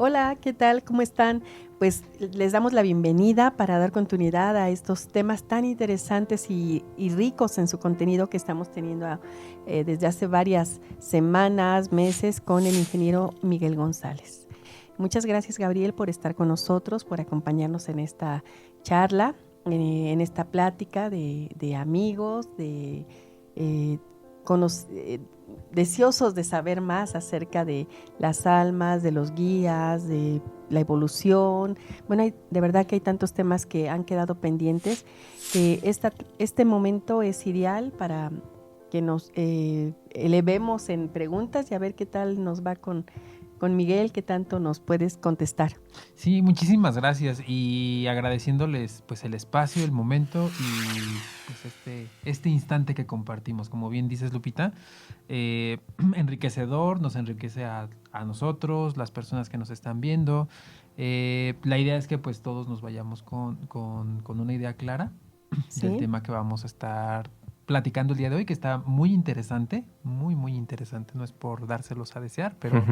Hola, ¿qué tal? ¿Cómo están? Pues les damos la bienvenida para dar continuidad a estos temas tan interesantes y ricos en su contenido que estamos teniendo desde hace varias semanas, meses con el ingeniero Miguel González. Muchas gracias, Gabriel, por estar con nosotros, por acompañarnos en esta charla, en esta plática de amigos, eh, deseosos de saber más acerca de las almas, de los guías, de la evolución. Bueno, de verdad que hay tantos temas que han quedado pendientes que este momento es ideal para que nos elevemos en preguntas y a ver qué tal nos va con Miguel, qué tanto nos puedes contestar. Sí, muchísimas gracias y agradeciéndoles pues el espacio, el momento y pues este instante que compartimos. Como bien dices, Lupita, enriquecedor, nos enriquece a nosotros, las personas que nos están viendo. La idea es que pues todos nos vayamos con una idea clara del ¿Sí? tema que vamos a estar platicando el día de hoy, que está muy interesante, muy interesante. No es por dárselos a desear, pero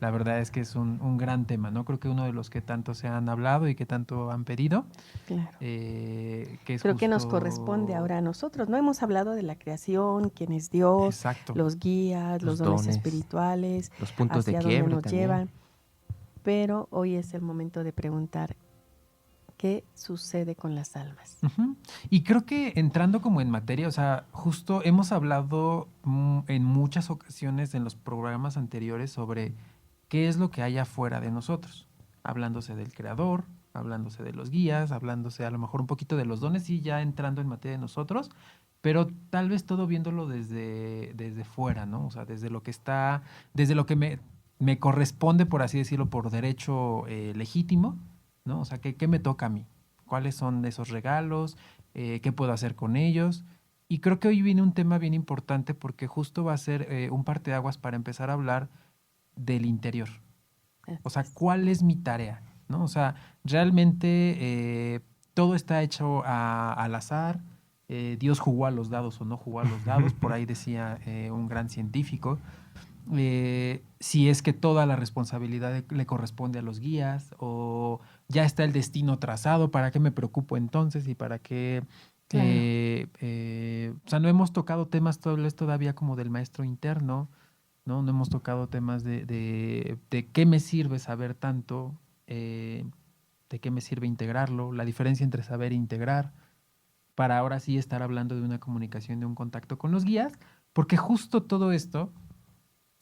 la verdad es que es un gran tema, ¿no? Creo que uno de los que tanto se han hablado y que tanto han pedido, Claro. que es Creo que nos corresponde justo... ahora a nosotros. No hemos hablado de la creación, quién es Dios, Exacto. los guías, los Los dones dones, espirituales, los puntos de hacia dónde quiebre nos también. llevan. Pero hoy es el momento de preguntar qué sucede con las almas. Ujú. Y creo que entrando como en materia, o sea, justo hemos hablado en muchas ocasiones en los programas anteriores sobre qué es lo que hay afuera de nosotros, hablándose del creador, hablándose de los guías, hablándose a lo mejor un poquito de los dones y ya entrando en materia de nosotros, pero tal vez todo viéndolo desde fuera, ¿no? O sea, desde lo que está, desde lo que me corresponde, por así decirlo, por derecho legítimo, ¿no? O sea, ¿qué me toca a mí? ¿Cuáles son esos regalos? ¿Qué puedo hacer con ellos? Y creo que hoy viene un tema bien importante porque justo va a ser un parteaguas para empezar a hablar del interior. Así O sea, es. ¿cuál es mi tarea? ¿No? O sea, realmente todo está hecho al azar. Dios jugó a los dados o no jugó a los dados, por ahí decía un gran científico. Si es que toda la responsabilidad le corresponde a los guías o ya está el destino trazado, ¿para qué me preocupo entonces y para qué? Claro. O sea, no hemos tocado temas todavía como del maestro interno, ¿no? No hemos tocado temas de qué me sirve saber tanto, eh, de qué me sirve integrarlo, la diferencia entre saber e integrar, para ahora sí estar hablando de una comunicación, de un contacto con los guías, porque justo todo esto,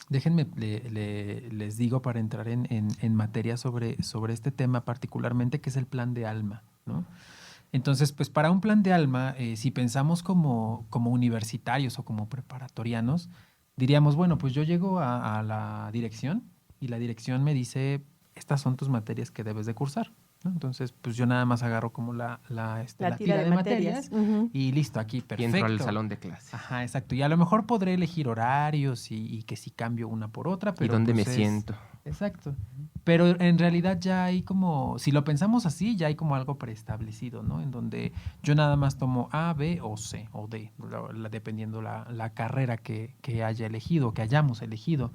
déjenme, les digo para entrar en materia sobre este tema particularmente, que es el plan de alma, ¿no? Entonces, pues para un plan de alma, si pensamos como universitarios o como preparatorianos, diríamos, bueno, pues yo llego a la dirección y la dirección me dice, estas son tus materias que debes de cursar, ¿no? Entonces, pues yo nada más agarro como La la tira tira de de materias. materias Ujú. y listo, aquí, Y entro al perfecto. salón de clases. Ajá, exacto. Y a lo mejor podré elegir horarios y que si cambio una por otra, ¿Y pero dónde me pues es... siento? Exacto. Pero en realidad ya hay como, si lo pensamos así, ya hay como algo preestablecido, ¿no? En donde yo nada más tomo A, B o C o D, dependiendo la carrera que haya elegido, que hayamos elegido.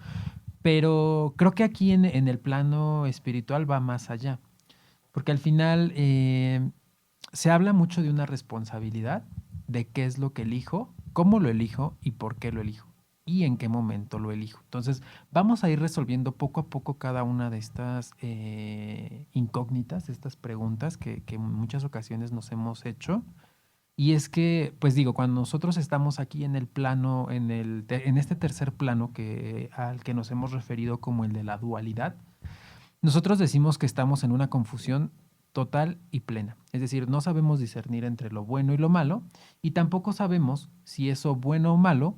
Pero creo que aquí en el plano espiritual va más allá, porque al final se habla mucho de una responsabilidad, de qué es lo que elijo, cómo lo elijo y por qué lo elijo y en qué momento lo elijo. Entonces, vamos a ir resolviendo poco a poco cada una de estas incógnitas, estas preguntas que en muchas ocasiones nos hemos hecho. Y es que, pues digo, cuando nosotros estamos aquí en el plano, en este tercer plano al que nos hemos referido como el de la dualidad, nosotros decimos que estamos en una confusión total y plena. Es decir, no sabemos discernir entre lo bueno y lo malo y tampoco sabemos si eso bueno o malo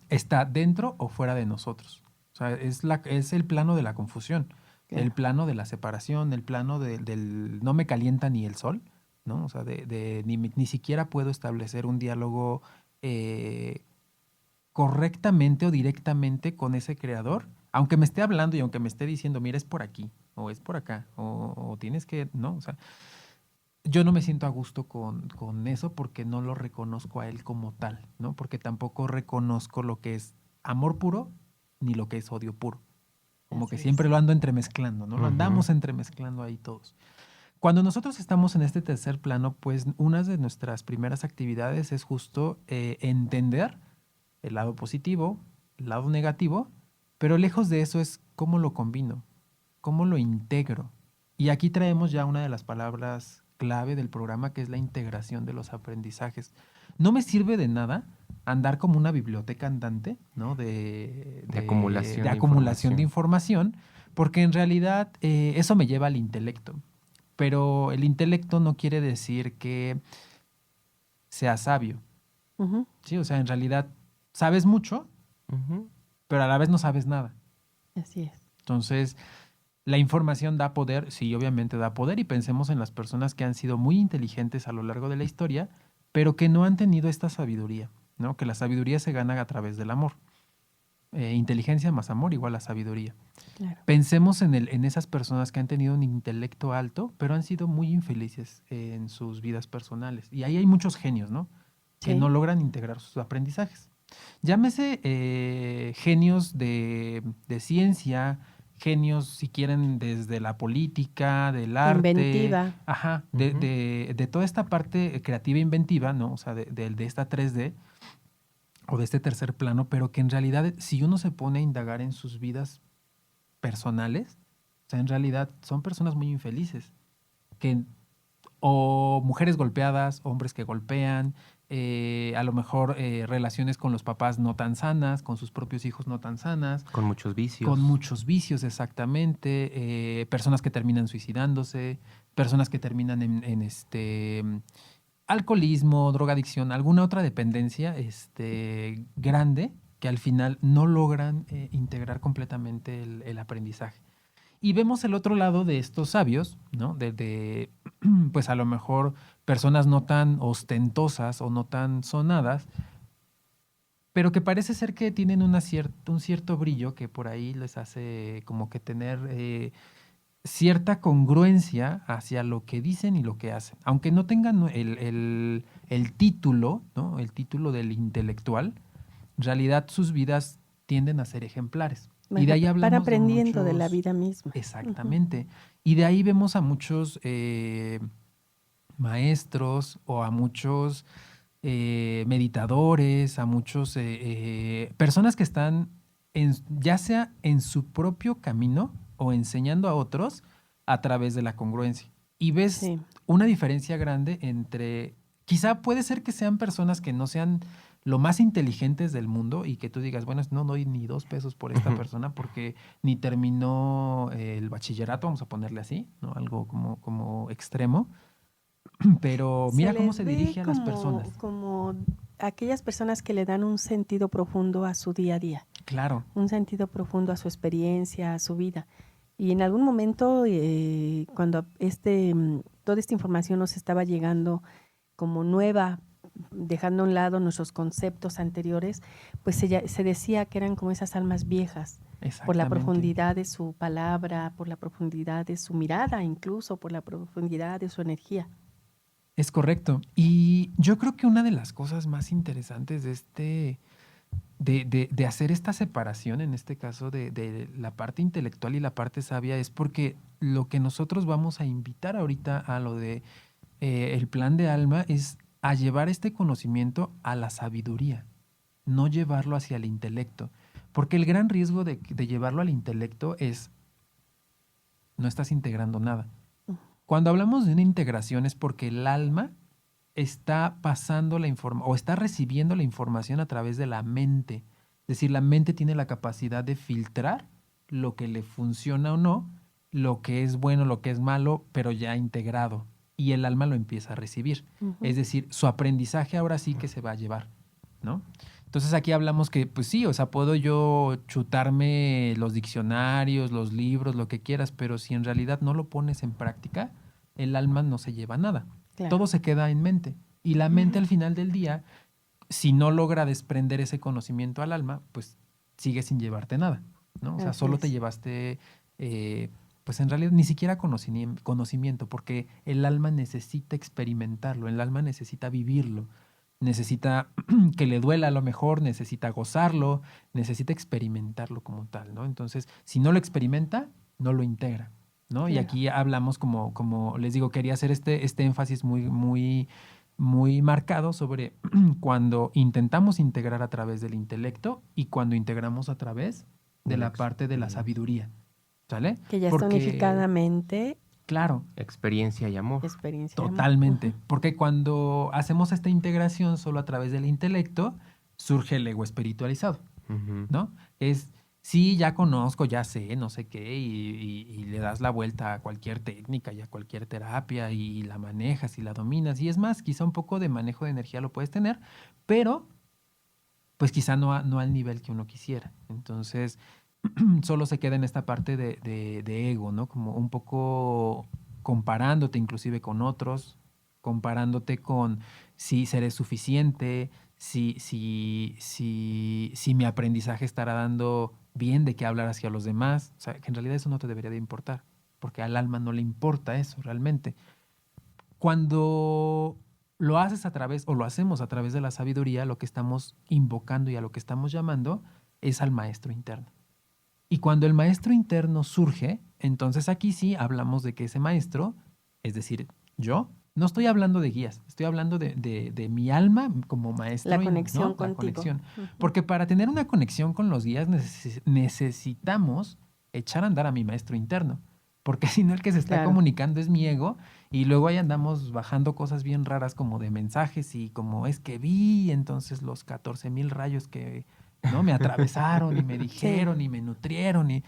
está dentro o fuera de nosotros. O sea, es el plano de la confusión, el Claro. plano de la separación, el plano del no me calienta ni el sol, ¿no? O sea, ni siquiera puedo establecer un diálogo eh, correctamente o directamente con ese creador, aunque me esté hablando y aunque me esté diciendo, mira, es por aquí, o es por acá, o tienes que, no, o sea, yo no me siento a gusto con eso porque no lo reconozco a él como tal, ¿no? Porque tampoco reconozco lo que es amor puro ni lo que es odio puro. Como que Así siempre es. lo ando entremezclando, ¿no? Lo andamos entremezclando ahí todos. Cuando nosotros estamos en este tercer plano, pues una de nuestras primeras actividades es justo entender el lado positivo, el lado negativo, pero lejos de eso es cómo lo combino, cómo lo integro. Y aquí traemos ya una de las palabras clave del programa, que es la integración de los aprendizajes. No me sirve de nada andar como una biblioteca andante, ¿no? De acumulación De de acumulación de información. información, porque en realidad eso me lleva al intelecto. Pero el intelecto no quiere decir que sea sabio, Ujú. ¿sí? O sea, en realidad sabes mucho, Ujú. pero a la vez no sabes nada. Así es. Entonces, la información da poder, sí, obviamente da poder, y pensemos en las personas que han sido muy inteligentes a lo largo de la historia, pero que no han tenido esta sabiduría, ¿no? Que la sabiduría se gana a través del amor. Inteligencia más amor igual a sabiduría. Claro. Pensemos en esas personas que han tenido un intelecto alto, pero han sido muy infelices en sus vidas personales. Y ahí hay muchos genios, ¿no? Que no Sí. logran integrar sus aprendizajes. Llámese genios de ciencia, genios, si quieren, desde la política, del arte, Inventiva. ajá, Ujú. de toda esta parte creativa e inventiva, ¿no? O sea, de esta 3D o de este tercer plano, pero que en realidad, si uno se pone a indagar en sus vidas personales, o sea, en realidad son personas muy infelices, que o mujeres golpeadas, hombres que golpean, a lo mejor relaciones con los papás no tan sanas, con sus propios hijos no tan sanas, Con muchos con vicios. muchos vicios exactamente, personas que terminan suicidándose, personas que terminan en alcoholismo, drogadicción, alguna otra dependencia grande que al final no logran integrar completamente el aprendizaje. Y vemos el otro lado de estos sabios, ¿no? Pues a lo mejor personas no tan ostentosas o no tan sonadas, pero que parece ser que tienen un cierto brillo que por ahí les hace como que tener cierta congruencia hacia lo que dicen y lo que hacen. Aunque no tengan el título, ¿no? El título del intelectual, en realidad sus vidas tienden a ser ejemplares. Y de ahí Van hablamos de aprendiendo de la muchos, vida misma. Ujú. exactamente. Y de ahí vemos a muchos maestros o a muchos meditadores, a muchos personas que están ya sea en su propio camino o enseñando a otros a través de la congruencia. Y ves Sí. una diferencia grande entre, quizá puede ser que sean personas que no sean lo más inteligentes del mundo y que tú digas, bueno, no doy ni 2 pesos por esta Ujú. persona porque ni terminó el bachillerato, vamos a ponerle así, ¿no? Algo como extremo. Pero Se mira cómo les se ve dirige a las personas. como aquellas personas que le dan un sentido profundo a su día a día, Claro, un sentido profundo a su experiencia, a su vida. Y en algún momento, cuando toda esta información nos estaba llegando como nueva, dejando a un lado nuestros conceptos anteriores, pues se decía que eran como esas almas viejas, por la exactamente. profundidad de su palabra, por la profundidad de su mirada, incluso por la profundidad de su energía. Es correcto. Y yo creo que una de las cosas más interesantes de hacer esta separación, en este caso de la parte intelectual y la parte sabia, es porque lo que nosotros vamos a invitar ahorita a lo de el plan de alma es a llevar este conocimiento a la sabiduría, no llevarlo hacia el intelecto. Porque el gran riesgo de llevarlo al intelecto es no estás integrando nada. Cuando hablamos de una integración es porque el alma está pasando la información o está recibiendo la información a través de la mente. Es decir, la mente tiene la capacidad de filtrar lo que le funciona o no, lo que es bueno, lo que es malo, pero ya integrado. Y el alma lo empieza a recibir. Es Ujú. decir, su aprendizaje ahora sí que se va a llevar, ¿no? Entonces aquí hablamos que, pues sí, o sea, puedo yo chutarme los diccionarios, los libros, lo que quieras, pero si en realidad no lo pones en práctica, el alma no se lleva nada. Claro. Todo se queda en mente. Y la mente al final del día, si no logra desprender ese conocimiento al alma, pues sigue sin llevarte nada, ¿no? O sea, Así solo te es. llevaste, pues en realidad ni siquiera conocimiento, porque el alma necesita experimentarlo, el alma necesita vivirlo. necesita que le duela a lo mejor, necesita gozarlo, necesita experimentarlo como tal, ¿no? Entonces, si no lo experimenta, no lo integra, ¿no? Y Claro. aquí hablamos como les digo, quería hacer este énfasis muy marcado sobre cuando intentamos integrar a través del intelecto y cuando integramos a través de la parte de la sabiduría, ¿sale? Que ya está Porque, unificadamente claro, Experiencia y amor. experiencia de amor. totalmente. Ujú. Porque cuando hacemos esta integración solo a través del intelecto, surge el ego espiritualizado, Ujú. ¿no? Es, sí, ya conozco, ya sé, no sé qué, y le das la vuelta a cualquier técnica y a cualquier terapia y la manejas y la dominas. Y es más, quizá un poco de manejo de energía lo puedes tener, pero pues quizá no al nivel que uno quisiera. Entonces, solo se queda en esta parte de ego, ¿no? Como un poco comparándote inclusive con otros, comparándote con si seré suficiente, si mi aprendizaje estará dando bien de qué hablar hacia los demás. O sea, que en realidad eso no te debería de importar, porque al alma no le importa eso realmente. Cuando lo haces a través, o lo hacemos a través de la sabiduría, lo que estamos invocando y a lo que estamos llamando es al maestro interno. Y cuando el maestro interno surge, entonces aquí sí hablamos de que ese maestro, es decir, yo, no estoy hablando de guías, estoy hablando de mi alma como maestro, La conexión ¿no? La contigo. conexión. Ujú. Porque para tener una conexión con los guías necesitamos echar a andar a mi maestro interno. Porque si no, el que se está Claro. comunicando es mi ego, y luego ahí andamos bajando cosas bien raras como de mensajes y como es que vi entonces los 14,000 rayos que ¿no? Me atravesaron y me dijeron y me nutrieron y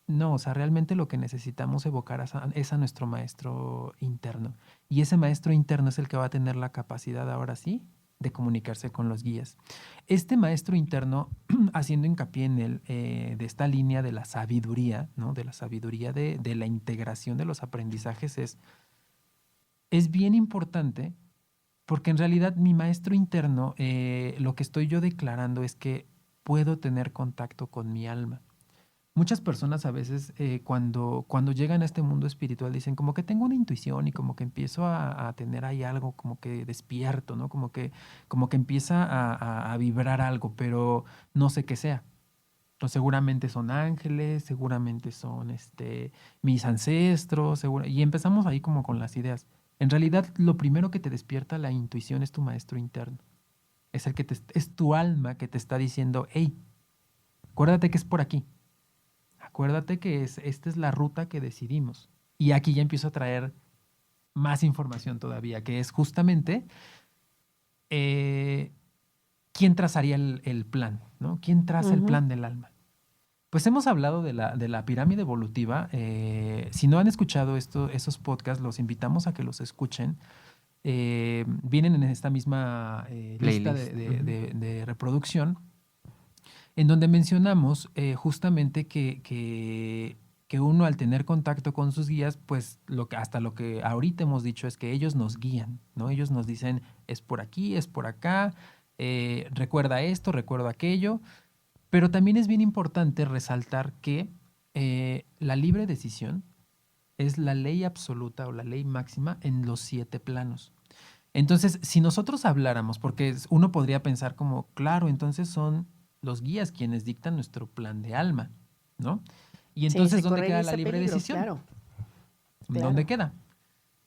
no, o sea, realmente lo que necesitamos evocar es a nuestro maestro interno. Y ese maestro interno es el que va a tener la capacidad ahora sí de comunicarse con los guías. Este maestro interno, haciendo hincapié en de esta línea de la sabiduría, ¿no? De la sabiduría de la integración de los aprendizajes, es bien importante porque en realidad mi maestro interno, lo que estoy yo declarando es que puedo tener contacto con mi alma. Muchas personas a veces cuando llegan a este mundo espiritual dicen como que tengo una intuición y como que empiezo a tener ahí algo como que despierto, ¿no? Como que empieza a vibrar algo, pero no sé qué sea. No, seguramente son ángeles, seguramente son mis ancestros, y empezamos ahí como con las ideas. En realidad, lo primero que te despierta la intuición es tu maestro interno. Es el que es tu alma que te está diciendo, hey, acuérdate que es por aquí. Acuérdate que esta es la ruta que decidimos. Y aquí ya empiezo a traer más información todavía, que es justamente quién trazaría el plan, ¿no? ¿Quién traza el Ujú. plan del alma? Pues hemos hablado de la pirámide evolutiva. Si no han escuchado esos podcasts, los invitamos a que los escuchen. Vienen en esta misma lista de reproducción, en donde mencionamos justamente que uno al tener contacto con sus guías, pues hasta lo que ahorita hemos dicho es que ellos nos guían, ¿no? Ellos nos dicen, es por aquí, es por acá, recuerda esto, recuerda aquello. Pero también es bien importante resaltar que la libre decisión es la ley absoluta o la ley máxima en los 7 planos. Entonces, si nosotros habláramos, porque uno podría pensar como, claro, entonces son los guías quienes dictan nuestro plan de alma, ¿no? Y Sí, entonces, se ¿dónde correría queda la ese libre peligro, decisión? claro, ¿Dónde claro.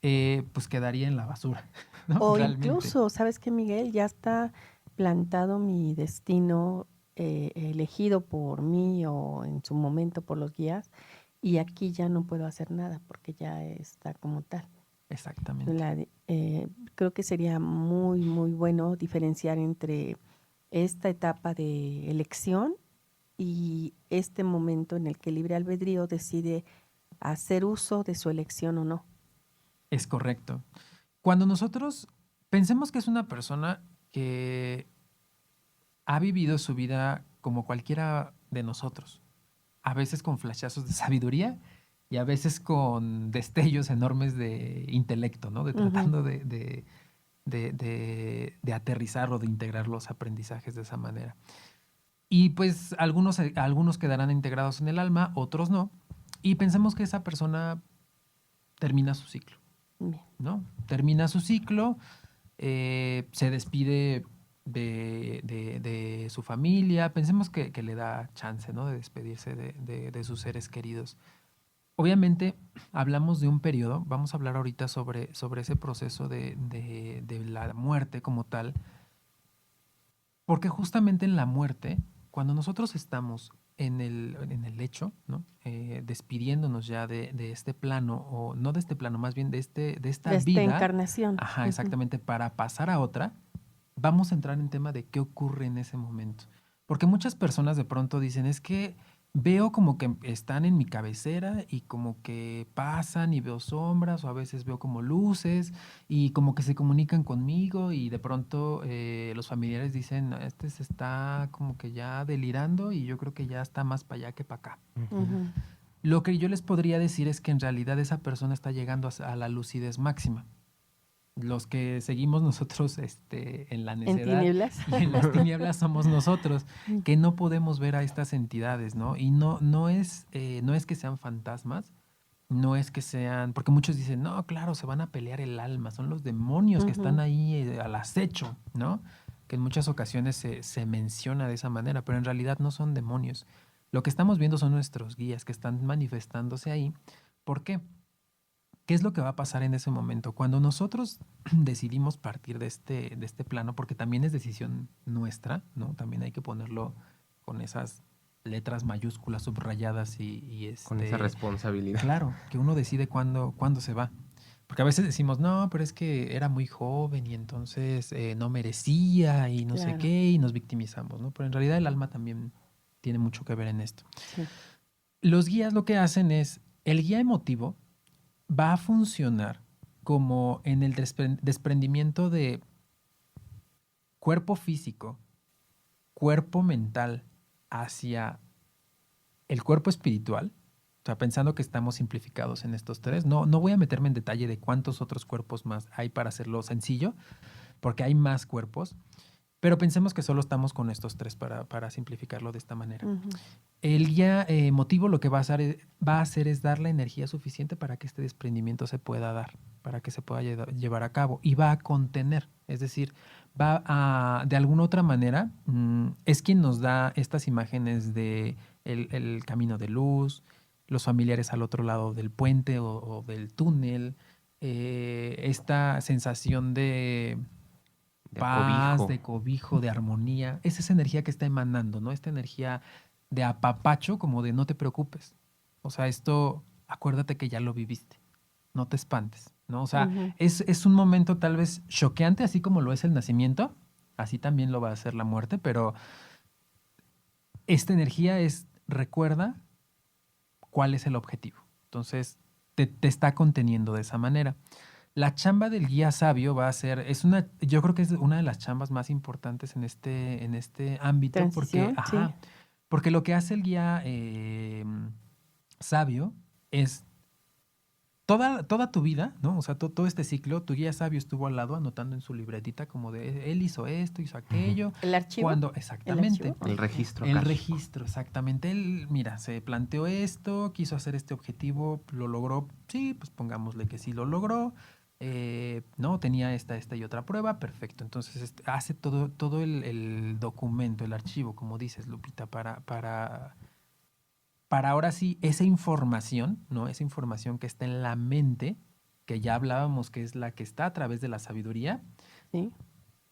queda? Pues quedaría en la basura, ¿no? O Realmente. incluso, ¿sabes qué, Miguel? Ya está plantado mi destino, elegido por mí o en su momento por los guías, y aquí ya no puedo hacer nada porque ya está como tal. Exactamente. Creo que sería muy, muy bueno diferenciar entre esta etapa de elección y este momento en el que el libre albedrío decide hacer uso de su elección o no. Es correcto. Cuando nosotros pensemos que es una persona que ha vivido su vida como cualquiera de nosotros, a veces con flashazos de sabiduría y a veces con destellos enormes de intelecto, ¿no? De Ujú. tratando de aterrizar o de integrar los aprendizajes de esa manera. Y pues algunos quedarán integrados en el alma, otros no. Y pensemos que esa persona termina su ciclo, Bien. ¿no? Termina su ciclo, se despide de su familia. Pensemos que le da chance, ¿no? De despedirse de sus seres queridos. Obviamente, hablamos de un periodo, vamos a hablar ahorita sobre ese proceso de la muerte como tal, porque justamente en la muerte, cuando nosotros estamos en el lecho, ¿no? Despidiéndonos ya de este plano, o no de este plano, más bien de esta De esta vida, encarnación. ajá, Ujú. exactamente, para pasar a otra, vamos a entrar en tema de qué ocurre en ese momento. Porque muchas personas de pronto dicen, es que veo como que están en mi cabecera y como que pasan y veo sombras o a veces veo como luces y como que se comunican conmigo y de pronto los familiares dicen, "No, este se está como que ya delirando y yo creo que ya está más para allá que para acá". Ujú. Lo que yo les podría decir es que en realidad esa persona está llegando a la lucidez máxima. Los que seguimos nosotros en la En necedad tinieblas. y en las tinieblas somos nosotros, que no podemos ver a estas entidades, ¿no? Y no es que sean fantasmas, no es que sean, porque muchos dicen, no, claro, se van a pelear el alma, son los demonios que están Ujú. ahí al acecho, ¿no? Que en muchas ocasiones se menciona de esa manera, pero en realidad no son demonios. Lo que estamos viendo son nuestros guías que están manifestándose ahí. ¿Por qué? ¿Qué es lo que va a pasar en ese momento? Cuando nosotros decidimos partir de este plano, porque también es decisión nuestra, ¿no? También hay que ponerlo con esas letras mayúsculas subrayadas Con esa responsabilidad. claro, que uno decide cuándo se va. Porque a veces decimos, no, pero es que era muy joven y entonces no merecía y no sé Claro, qué, y nos victimizamos, ¿no? Pero en realidad el alma también tiene mucho que ver en esto. sí. Los guías lo que hacen es, el guía emotivo va a funcionar como en el desprendimiento de cuerpo físico, cuerpo mental hacia el cuerpo espiritual. O sea, pensando que estamos simplificados en estos tres. No voy a meterme en detalle de cuántos otros cuerpos más hay para hacerlo sencillo, porque hay más cuerpos. Pero pensemos que solo estamos con estos tres para simplificarlo de esta manera. Ujú. El guía emotivo lo que va a hacer es dar la energía suficiente para que este desprendimiento se pueda dar, para que se pueda llevar a cabo y va a contener, es decir, de alguna otra manera, es quien nos da estas imágenes de el camino de luz, los familiares al otro lado del puente o del túnel, esta sensación de De paz, acobijo. de cobijo, de armonía. Es esa energía que está emanando, ¿no? Esta energía de apapacho, como de no te preocupes. O sea, esto, acuérdate que ya lo viviste. No te espantes, ¿no? O sea, Ujú. es un momento tal vez choqueante, así como lo es el nacimiento. Así también lo va a ser la muerte, pero esta energía recuerda cuál es el objetivo. Entonces, te está conteniendo de esa manera. La chamba del guía sabio va a ser, yo creo que es una de las chambas más importantes en este ámbito, porque, Transición, sí. ajá, porque lo que hace el guía sabio es toda tu vida, ¿no? O sea, todo este ciclo, tu guía sabio estuvo al lado anotando en su libretita como de, él hizo esto, hizo aquello, ¿El archivo? cuando, ¿El exactamente. archivo? El Ok. registro El akáshico. registro, exactamente. Él, mira, se planteó esto, quiso hacer este objetivo, lo logró, sí, pues pongámosle que sí lo logró. No, tenía esta y otra prueba, perfecto. Entonces hace todo el documento, el archivo, como dices, Lupita, para ahora sí esa información, ¿no? Esa información que está en la mente, que ya hablábamos que es la que está a través de la sabiduría, Sí.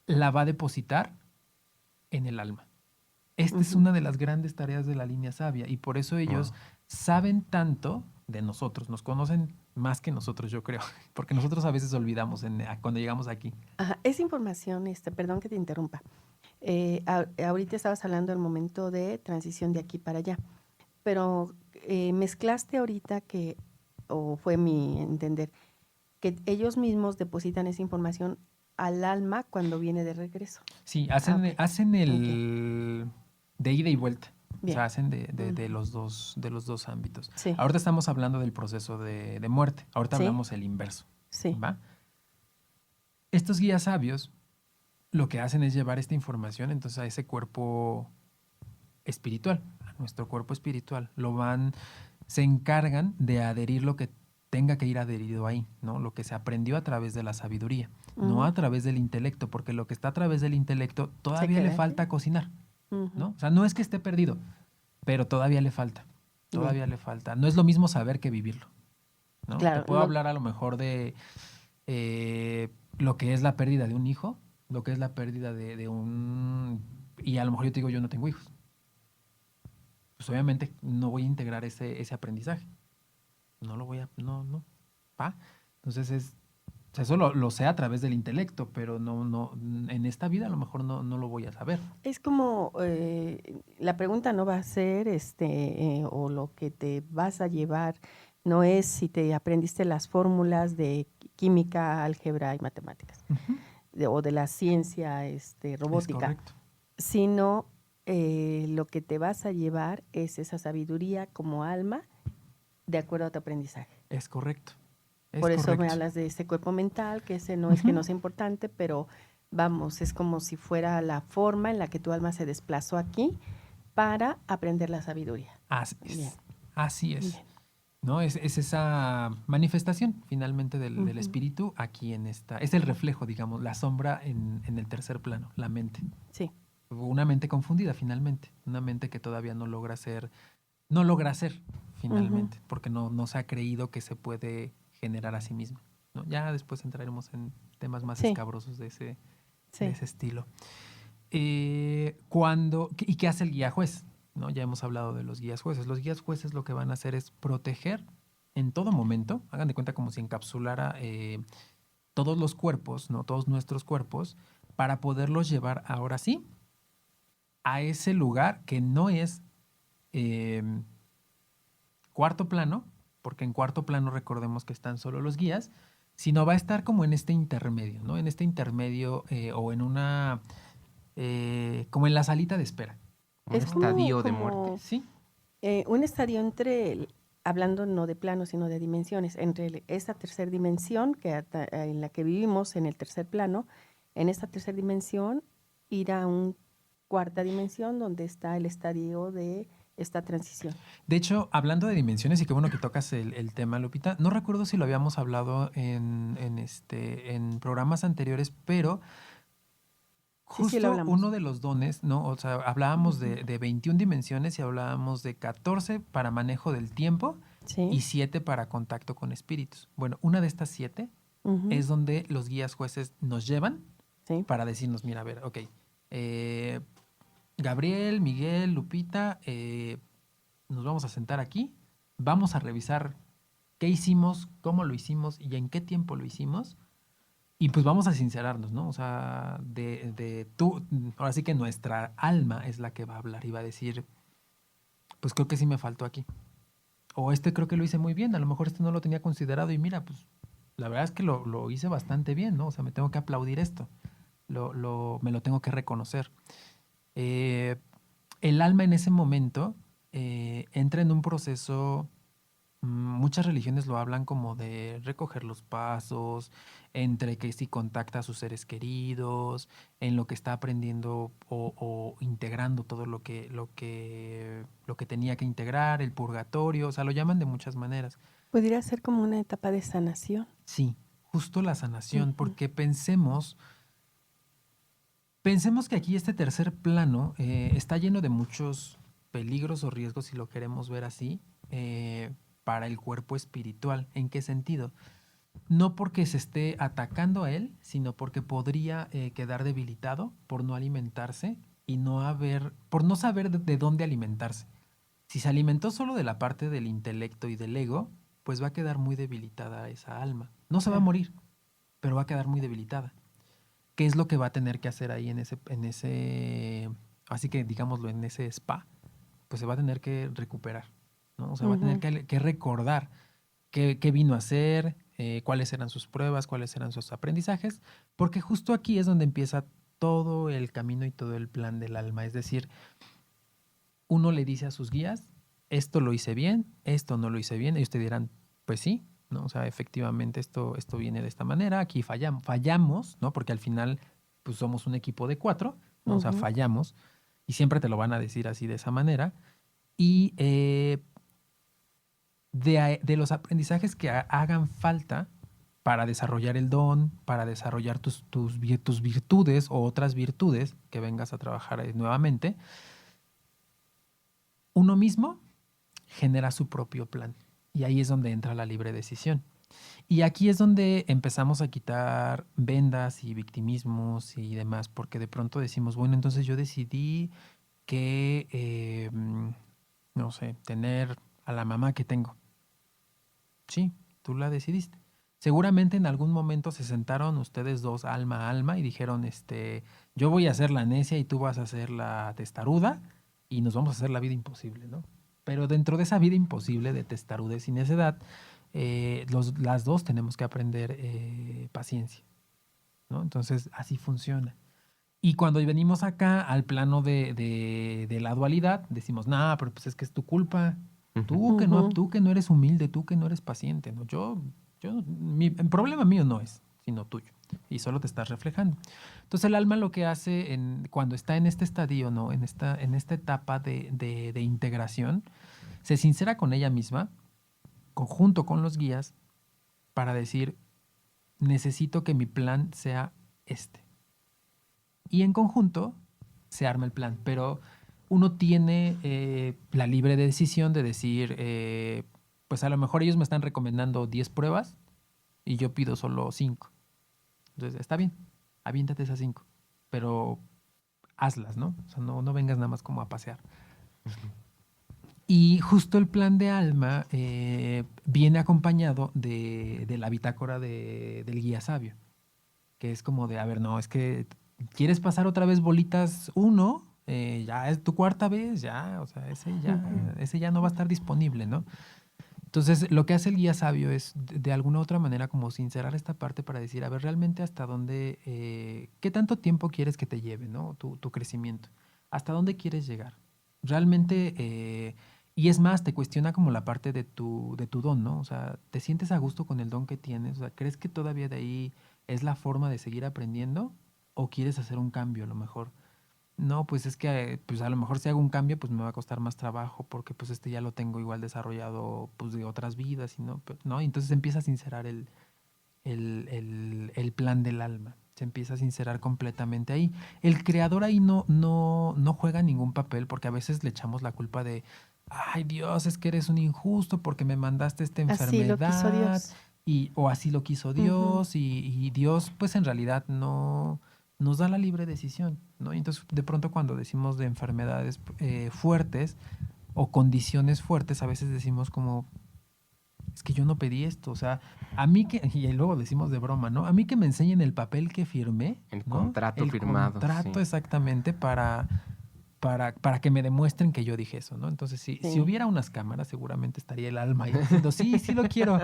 la va a depositar en el alma. Esta es Ujú. una de las grandes tareas de la línea sabia y por eso ellos Wow. saben tanto de nosotros, nos conocen más que nosotros, yo creo, porque nosotros a veces olvidamos cuando llegamos aquí. Ajá, esa información, perdón que te interrumpa. Ahorita estabas hablando del momento de transición de aquí para allá, pero mezclaste ahorita o fue mi entender, que ellos mismos depositan esa información al alma cuando viene de regreso. Sí, Ah, ok. hacen Ok, el de ida y vuelta. O bien. sea, hacen de, de- de Ujú. los dos ámbitos. Sí, Ahorita estamos hablando del proceso de muerte. Ahorita sí, hablamos el inverso. sí. ¿Va? Estos guías sabios lo que hacen es llevar esta información entonces a ese cuerpo espiritual, a nuestro cuerpo espiritual. Se encargan de adherir lo que tenga que ir adherido ahí, ¿no? Lo que se aprendió a través de la sabiduría, no a través del intelecto, porque lo que está a través del intelecto todavía le falta cocinar, ¿no? O sea, no es que esté perdido, pero todavía le falta, todavía le falta. No es lo mismo saber que vivirlo, ¿no? Claro, Te puedo hablar a lo mejor de lo que es la pérdida de un hijo, lo que es la pérdida de un... Y a lo mejor yo te digo, yo no tengo hijos. Pues obviamente no voy a integrar ese aprendizaje. No lo voy a... No. ¿Va? Entonces eso lo sé a través del intelecto, pero no, en esta vida a lo mejor no lo voy a saber. Es como, la pregunta no va a ser, o lo que te vas a llevar, no es si te aprendiste las fórmulas de química, álgebra y matemáticas, o de la ciencia, robótica, Es correcto. sino lo que te vas a llevar es esa sabiduría como alma de acuerdo a tu aprendizaje. Es correcto. Por eso me hablas de ese cuerpo mental, que ese no es que no sea importante, pero vamos, es como si fuera la forma en la que tu alma se desplazó aquí para aprender la sabiduría. Así es. Bien. Así es. Bien. ¿No? Es esa manifestación finalmente del espíritu aquí en esta. Es el reflejo, digamos, la sombra en el tercer plano, la mente. Sí. Una mente confundida finalmente. Una mente que todavía no logra ser finalmente, porque no se ha creído que se puede generar a sí misma, ¿no? Ya después entraremos en temas más escabrosos de ese estilo. ¿Y qué hace el guía juez? ¿No? Ya hemos hablado de los guías jueces. Los guías jueces lo que van a hacer es proteger en todo momento, hagan de cuenta como si encapsulara todos los cuerpos, ¿no? Todos nuestros cuerpos, para poderlos llevar ahora sí a ese lugar que no es cuarto plano, porque en cuarto plano recordemos que están solo los guías, sino va a estar como en este intermedio, ¿no? En este intermedio o en una... como en la salita de espera. Un estadio de muerte. Sí. Un estadio entre, hablando no de plano, sino de dimensiones, entre esta tercera dimensión en la que vivimos, en el tercer plano, en esta tercera dimensión, ir a una cuarta dimensión donde está el estadio de esta transición. De hecho, hablando de dimensiones, y qué bueno que tocas el tema, Lupita, no recuerdo si lo habíamos hablado en programas anteriores, pero justo sí, lo hablamos. uno de los dones, ¿no? O sea, hablábamos de 21 dimensiones y hablábamos de 14 para manejo del tiempo y 7 para contacto con espíritus. Bueno, una de estas 7 es donde los guías jueces nos llevan para decirnos, mira, a ver, ok, Gabriel, Miguel, Lupita, nos vamos a sentar aquí, vamos a revisar qué hicimos, cómo lo hicimos y en qué tiempo lo hicimos. Y pues vamos a sincerarnos, ¿no? O sea, ahora sí que nuestra alma es la que va a hablar y va a decir, pues creo que sí me faltó aquí. O creo que lo hice muy bien, a lo mejor no lo tenía considerado y mira, pues la verdad es que lo hice bastante bien, ¿no? O sea, me tengo que aplaudir esto, me lo tengo que reconocer. El alma en ese momento entra en un proceso, muchas religiones lo hablan como de recoger los pasos, entre que si contacta a sus seres queridos, en lo que está aprendiendo o integrando todo lo que tenía que integrar, el purgatorio, o sea, lo llaman de muchas maneras. ¿Podría ser como una etapa de sanación? Sí, justo la sanación, porque pensemos que aquí este tercer plano está lleno de muchos peligros o riesgos, si lo queremos ver así, para el cuerpo espiritual. ¿En qué sentido? No porque se esté atacando a él, sino porque podría quedar debilitado por no alimentarse y por no saber de dónde alimentarse. Si se alimentó solo de la parte del intelecto y del ego, pues va a quedar muy debilitada esa alma. No se va a morir, pero va a quedar muy debilitada. ¿Qué es lo que va a tener que hacer ahí en ese, así que digámoslo, en ese spa? Pues se va a tener que recuperar, ¿no? O sea, va a tener que recordar qué vino a hacer, cuáles eran sus pruebas, cuáles eran sus aprendizajes, porque justo aquí es donde empieza todo el camino y todo el plan del alma. Es decir, uno le dice a sus guías, esto lo hice bien, esto no lo hice bien, ellos te dirán, pues sí, ¿no? O sea, efectivamente esto viene de esta manera, aquí fallamos, ¿no? Porque al final, pues somos un equipo de 4, ¿no? O sea, fallamos, y siempre te lo van a decir así de esa manera. Y de los aprendizajes que hagan falta para desarrollar el don, para desarrollar tus virtudes o otras virtudes que vengas a trabajar nuevamente, uno mismo genera su propio plan. Y ahí es donde entra la libre decisión. Y aquí es donde empezamos a quitar vendas y victimismos y demás, porque de pronto decimos, bueno, entonces yo decidí que, no sé, tener a la mamá que tengo. Sí, tú la decidiste. Seguramente en algún momento se sentaron ustedes dos alma a alma y dijeron, yo voy a ser la necia y tú vas a ser la testaruda y nos vamos a hacer la vida imposible, ¿no? Pero dentro de esa vida imposible de testarudez y necedad, las dos tenemos que aprender paciencia, ¿no? Entonces, así funciona. Y cuando venimos acá al plano de la dualidad, decimos, nah, pero pues es que es tu culpa. Tú que no eres humilde, tú que no eres paciente, ¿no? El problema mío no es, sino tuyo. Y solo te estás reflejando. Entonces el alma lo que hace cuando está en este estadio, ¿no? En esta etapa de integración, se sincera con ella misma, conjunto con los guías, para decir, necesito que mi plan sea este. Y en conjunto se arma el plan, pero uno tiene la libre decisión de decir, pues a lo mejor ellos me están recomendando 10 pruebas y yo pido solo 5. Entonces, está bien, aviéntate esas 5, pero hazlas, ¿no? O sea, no vengas nada más como a pasear. Y justo el plan de alma viene acompañado de la bitácora del guía sabio, que es como de, a ver, no, es que ¿quieres pasar otra vez bolitas 1? Ya es tu cuarta vez, ya, o sea, ese ya no va a estar disponible, ¿no? Entonces, lo que hace el guía sabio es, de alguna u otra manera, como sincerar esta parte para decir, a ver, realmente hasta dónde, qué tanto tiempo quieres que te lleve, ¿no? Tu crecimiento. ¿Hasta dónde quieres llegar? Realmente, y es más, te cuestiona como la parte de tu don, ¿no? O sea, ¿te sientes a gusto con el don que tienes? O sea, ¿crees que todavía de ahí es la forma de seguir aprendiendo? ¿O quieres hacer un cambio a lo mejor? No, pues es que pues a lo mejor si hago un cambio pues me va a costar más trabajo porque pues ya lo tengo igual desarrollado pues de otras vidas y no, ¿no? Y entonces empieza a sincerar el plan del alma, se empieza a sincerar completamente ahí. El creador ahí no juega ningún papel porque a veces le echamos la culpa de, ay Dios, es que eres un injusto porque me mandaste esta Así lo quiso enfermedad Dios. o así lo quiso Dios y Dios pues en realidad no nos da la libre decisión, ¿no? Y entonces de pronto cuando decimos de enfermedades fuertes o condiciones fuertes, a veces decimos como, es que yo no pedí esto, o sea, a mí que, y luego decimos de broma, ¿no? A mí que me enseñen el papel que firmé, El ¿no? contrato firmado. El contrato sí. exactamente para que me demuestren que yo dije eso, ¿no? Entonces, si hubiera unas cámaras, seguramente estaría el alma ahí diciendo, sí lo quiero,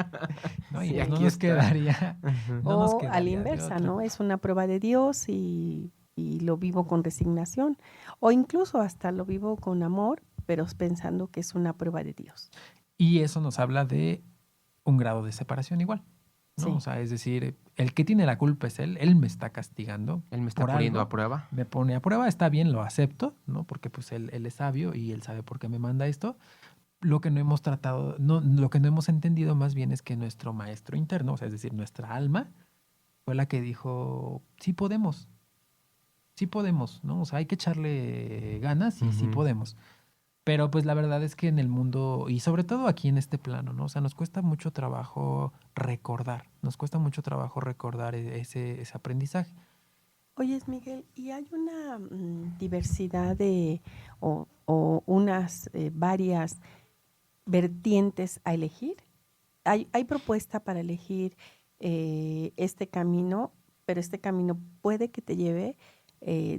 ¿no? Y Sí, pues no aquí nos está. quedaría, no nos O a la quedaría de inversa, otra. ¿no? Es una prueba de Dios y lo vivo con resignación. O incluso hasta lo vivo con amor, pero pensando que es una prueba de Dios. Y eso nos habla de un grado de separación igual, ¿no? Sí. O sea, es decir, el que tiene la culpa es él me está castigando. Él me está por poniendo algo, a prueba. me pone a prueba, está bien, lo acepto, ¿no? Porque pues él es sabio y él sabe por qué me manda esto. Lo que no hemos tratado, lo que no hemos entendido más bien es que nuestro maestro interno, o sea, es decir, nuestra alma, fue la que dijo, sí podemos, ¿no? O sea, hay que echarle ganas y sí podemos. Pero pues la verdad es que en el mundo, y sobre todo aquí en este plano, ¿no? O sea, nos cuesta mucho trabajo recordar, ese aprendizaje. Oyes, Miguel, ¿y hay una diversidad o unas varias vertientes a elegir? ¿Hay propuesta para elegir este camino, pero este camino puede que te lleve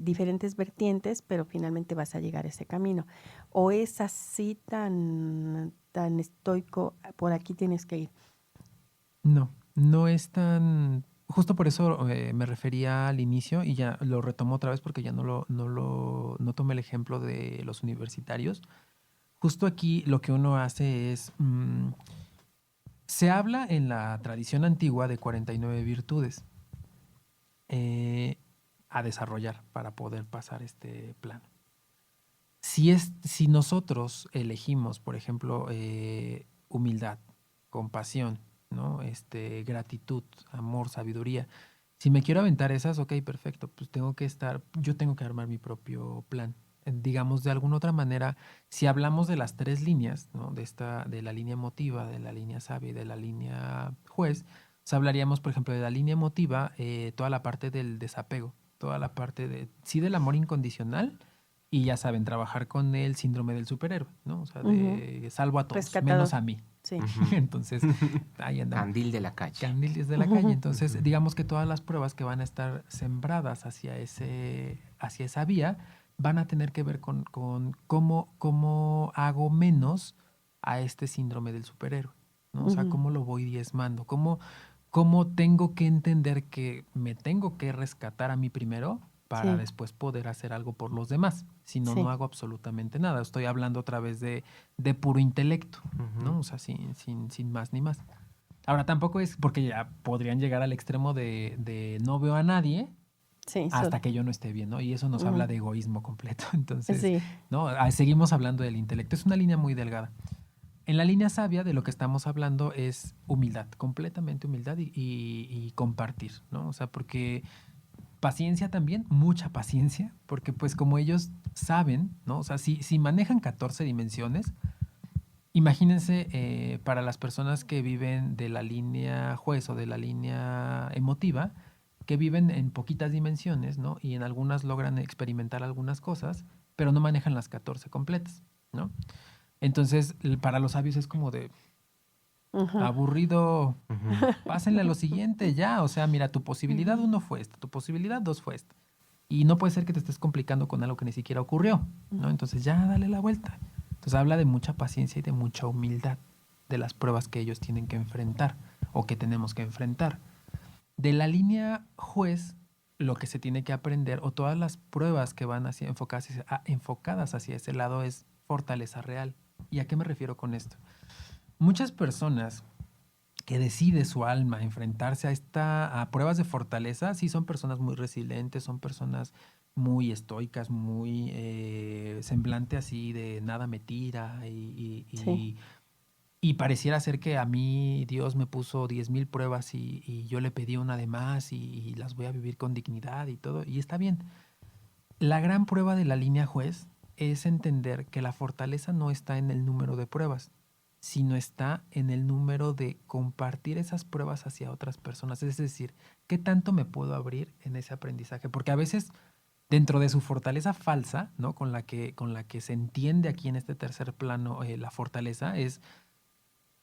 diferentes vertientes, pero finalmente vas a llegar a ese camino? ¿O es así tan estoico, por aquí tienes que ir? No es tan... Justo por eso me refería al inicio y ya lo retomo otra vez porque ya no tomé el ejemplo de los universitarios. Justo aquí lo que uno hace es... se habla en la tradición antigua de 49 virtudes a desarrollar para poder pasar este plano. Si nosotros elegimos, por ejemplo, humildad, compasión, ¿no? Gratitud, amor, sabiduría. Si me quiero aventar esas, ok, perfecto, pues yo tengo que armar mi propio plan. Digamos, de alguna otra manera, si hablamos de las 3 líneas, ¿no? De la línea emotiva, de la línea sabia y de la línea juez, pues hablaríamos, por ejemplo, de la línea emotiva, toda la parte del desapego, toda la parte sí del amor incondicional, y ya saben, trabajar con el síndrome del superhéroe, ¿no? O sea, de salvo a todos, Rescatador. menos a mí. Sí. Entonces, ahí andamos. Candil de la calle. Candil desde la calle. Entonces, digamos que todas las pruebas que van a estar sembradas hacia esa vía van a tener que ver con cómo hago menos a este síndrome del superhéroe, ¿no? O sea, cómo lo voy diezmando, cómo tengo que entender que me tengo que rescatar a mí primero para después poder hacer algo por los demás. Si no, no hago absolutamente nada. Estoy hablando otra vez de puro intelecto, ¿no? O sea, sin más ni más. Ahora, tampoco es porque ya podrían llegar al extremo de no veo a nadie hasta que yo no esté bien, ¿no? Y eso nos habla de egoísmo completo. Entonces, ¿no? Seguimos hablando del intelecto. Es una línea muy delgada. En la línea sabia de lo que estamos hablando es humildad, completamente humildad y compartir, ¿no? O sea, porque paciencia también, mucha paciencia, porque pues como ellos saben, ¿no? O sea, si manejan 14 dimensiones, imagínense para las personas que viven de la línea juez o de la línea emotiva, que viven en poquitas dimensiones, ¿no? Y en algunas logran experimentar algunas cosas, pero no manejan las 14 completas, ¿no? Entonces, para los sabios es como de aburrido, pásenle a lo siguiente ya. O sea, mira, tu posibilidad 1 fue esta, tu posibilidad 2 fue esta. Y no puede ser que te estés complicando con algo que ni siquiera ocurrió, ¿no? Entonces ya dale la vuelta. Entonces habla de mucha paciencia y de mucha humildad de las pruebas que ellos tienen que enfrentar o que tenemos que enfrentar. De la línea juez, lo que se tiene que aprender o todas las pruebas que van enfocadas hacia ese lado es fortaleza real. ¿Y a qué me refiero con esto? Muchas personas que decide su alma enfrentarse a pruebas de fortaleza, sí son personas muy resilientes, son personas muy estoicas, muy semblante así de nada me tira y pareciera ser que a mí Dios me puso 10,000 pruebas y yo le pedí una de más y las voy a vivir con dignidad y todo, y está bien. La gran prueba de la línea juez es entender que la fortaleza no está en el número de pruebas, sino está en el número de compartir esas pruebas hacia otras personas. Es decir, ¿qué tanto me puedo abrir en ese aprendizaje? Porque a veces, dentro de su fortaleza falsa, ¿no? con la que se entiende aquí en este tercer plano, la fortaleza es,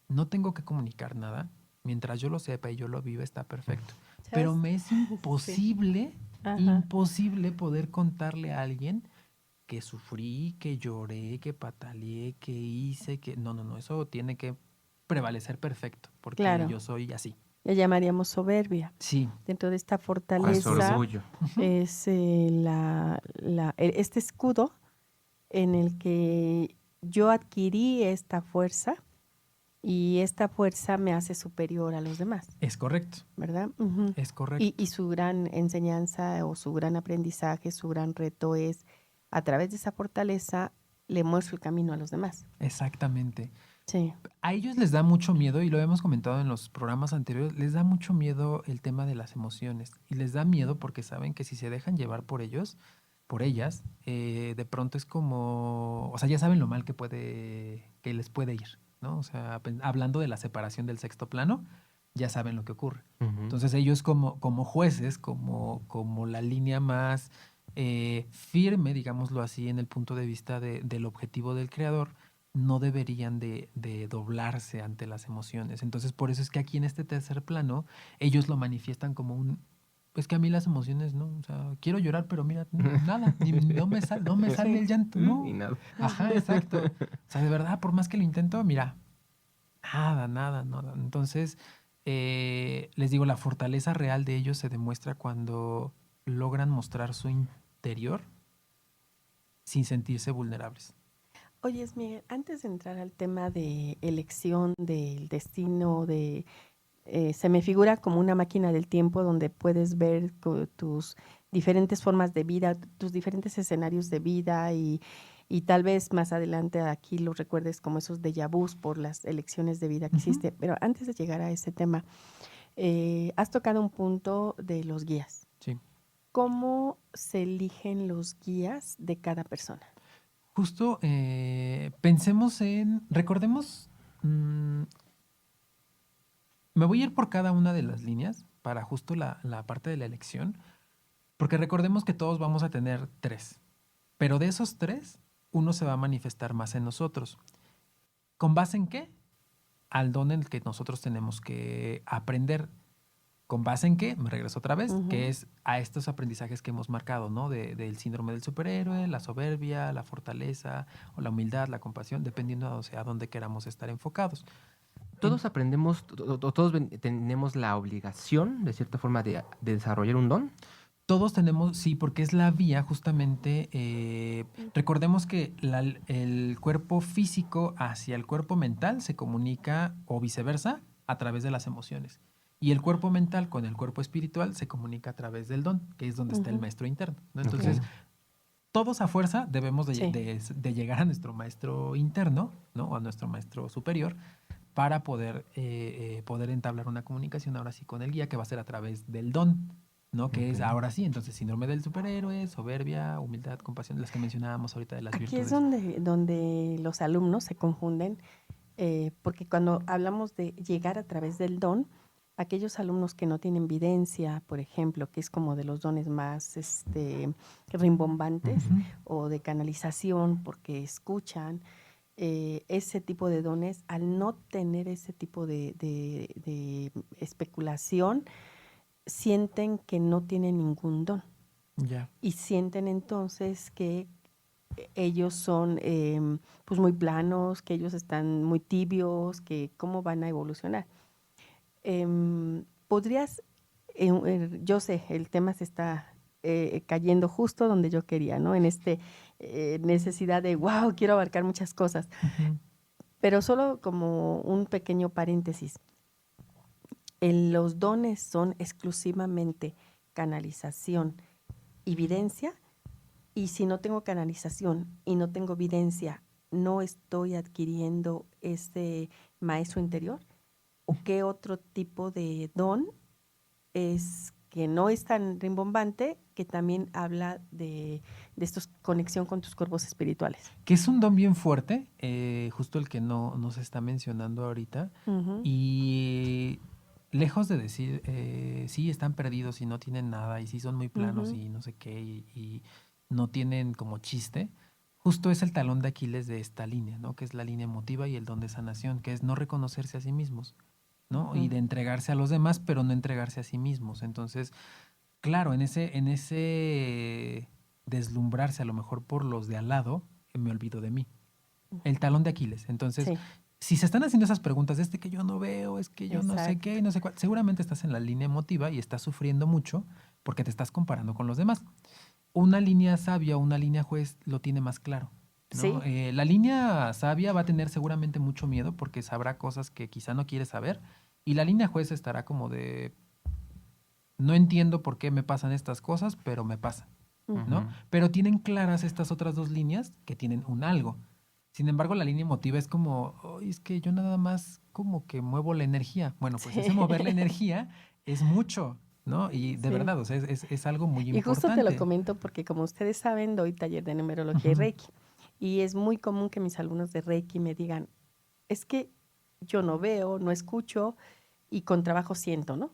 no tengo que comunicar nada, mientras yo lo sepa y yo lo viva, está perfecto. Pero me es imposible, imposible poder contarle a alguien que sufrí, que lloré, que pataleé, que hice, que... No, eso tiene que prevalecer perfecto, porque yo soy así. Le llamaríamos soberbia. Sí. Dentro de esta fortaleza es este escudo en el que yo adquirí esta fuerza y esta fuerza me hace superior a los demás. Es correcto. ¿Verdad? Es correcto. Y su gran enseñanza o su gran aprendizaje, su gran reto es, a través de esa fortaleza, le muestro el camino a los demás. Exactamente. Sí. A ellos les da mucho miedo, y lo hemos comentado en los programas anteriores, les da mucho miedo el tema de las emociones. Y les da miedo porque saben que si se dejan llevar por ellos, por ellas, de pronto es como... O sea, ya saben lo mal que les puede ir, ¿no? O sea, hablando de la separación del sexto plano, ya saben lo que ocurre. Entonces ellos como jueces, como la línea más firme, digámoslo así, en el punto de vista del objetivo del creador, no deberían de doblarse ante las emociones. Entonces, por eso es que aquí en este tercer plano, ellos lo manifiestan como es que a mí las emociones, ¿no? O sea, quiero llorar, pero mira, nada, no me sale el llanto, ¿no? Y nada. Ajá, exacto. O sea, de verdad, por más que lo intento, mira, nada. Entonces, les digo, la fortaleza real de ellos se demuestra cuando logran mostrar su interior sin sentirse vulnerables. Oye, Miguel, antes de entrar al tema de elección, del destino, se me figura como una máquina del tiempo donde puedes ver tus diferentes formas de vida, tus diferentes escenarios de vida y y tal vez más adelante aquí lo recuerdes como esos déjà vus por las elecciones de vida que hiciste. Pero antes de llegar a ese tema, has tocado un punto de los guías. Sí. ¿Cómo se eligen los guías de cada persona? Justo recordemos, me voy a ir por cada una de las líneas para justo la parte de la elección, porque recordemos que todos vamos a tener 3, pero de esos 3, uno se va a manifestar más en nosotros. ¿Con base en qué? Al don en el que nosotros tenemos que aprender. ¿Con base en qué? Me regreso otra vez, que es a estos aprendizajes que hemos marcado, ¿no? Del síndrome del superhéroe, la soberbia, la fortaleza, o la humildad, la compasión, dependiendo a dónde queramos estar enfocados. Todos aprendemos, todos tenemos la obligación, de cierta forma, de desarrollar un don. Todos tenemos, sí, porque es la vía justamente, recordemos que el cuerpo físico hacia el cuerpo mental se comunica o viceversa a través de las emociones. Y el cuerpo mental con el cuerpo espiritual se comunica a través del don, que es donde está el maestro interno, ¿no? Entonces, todos a fuerza debemos de llegar a nuestro maestro interno, ¿no? O a nuestro maestro superior para poder entablar una comunicación ahora sí con el guía, que va a ser a través del don, ¿no? Que es ahora sí, entonces síndrome del superhéroe, soberbia, humildad, compasión, las que mencionábamos ahorita de las virtudes. Aquí es donde los alumnos se confunden, porque cuando hablamos de llegar a través del don, aquellos alumnos que no tienen videncia, por ejemplo, que es como de los dones más rimbombantes, o de canalización porque escuchan, ese tipo de dones, al no tener ese tipo de especulación, sienten que no tienen ningún don. Y sienten entonces que ellos son pues muy planos, que ellos están muy tibios, que cómo van a evolucionar. Podrías, yo sé, el tema se está cayendo justo donde yo quería, ¿no? En necesidad de, wow, quiero abarcar muchas cosas. Pero solo como un pequeño paréntesis. Los dones son exclusivamente canalización y videncia, y si no tengo canalización y no tengo videncia, ¿no estoy adquiriendo ese maestro interior? ¿O qué otro tipo de don es que no es tan rimbombante, que también habla de esta conexión con tus cuerpos espirituales? Que es un don bien fuerte, justo el que no se está mencionando ahorita, y lejos de decir, sí, están perdidos y no tienen nada, y sí son muy planos y no sé qué, y no tienen como chiste, justo es el talón de Aquiles de esta línea, ¿no? Que es la línea emotiva y el don de sanación, que es no reconocerse a sí mismos, ¿no? Y de entregarse a los demás, pero no entregarse a sí mismos. Entonces, claro, en ese deslumbrarse a lo mejor por los de al lado, me olvido de mí. El talón de Aquiles. Entonces, si se están haciendo esas preguntas, que yo no veo, es que yo no sé qué, no sé cuál, seguramente estás en la línea emotiva y estás sufriendo mucho porque te estás comparando con los demás. Una línea sabia o una línea juez lo tiene más claro, ¿no? La línea sabia va a tener seguramente mucho miedo porque sabrá cosas que quizá no quiere saber, y la línea juez estará como de, no entiendo por qué me pasan estas cosas, pero me pasan, ¿no? Pero tienen claras estas otras dos líneas que tienen un algo. Sin embargo, la línea emotiva es como, oh, es que yo nada más como que muevo la energía. Bueno, pues ese mover la energía es mucho, ¿no? Y de verdad, o sea, es algo muy importante. Y justo te lo comento porque, como ustedes saben, doy taller de numerología y Reiki. Y es muy común que mis alumnos de Reiki me digan, es que yo no veo, no escucho y con trabajo siento, ¿no?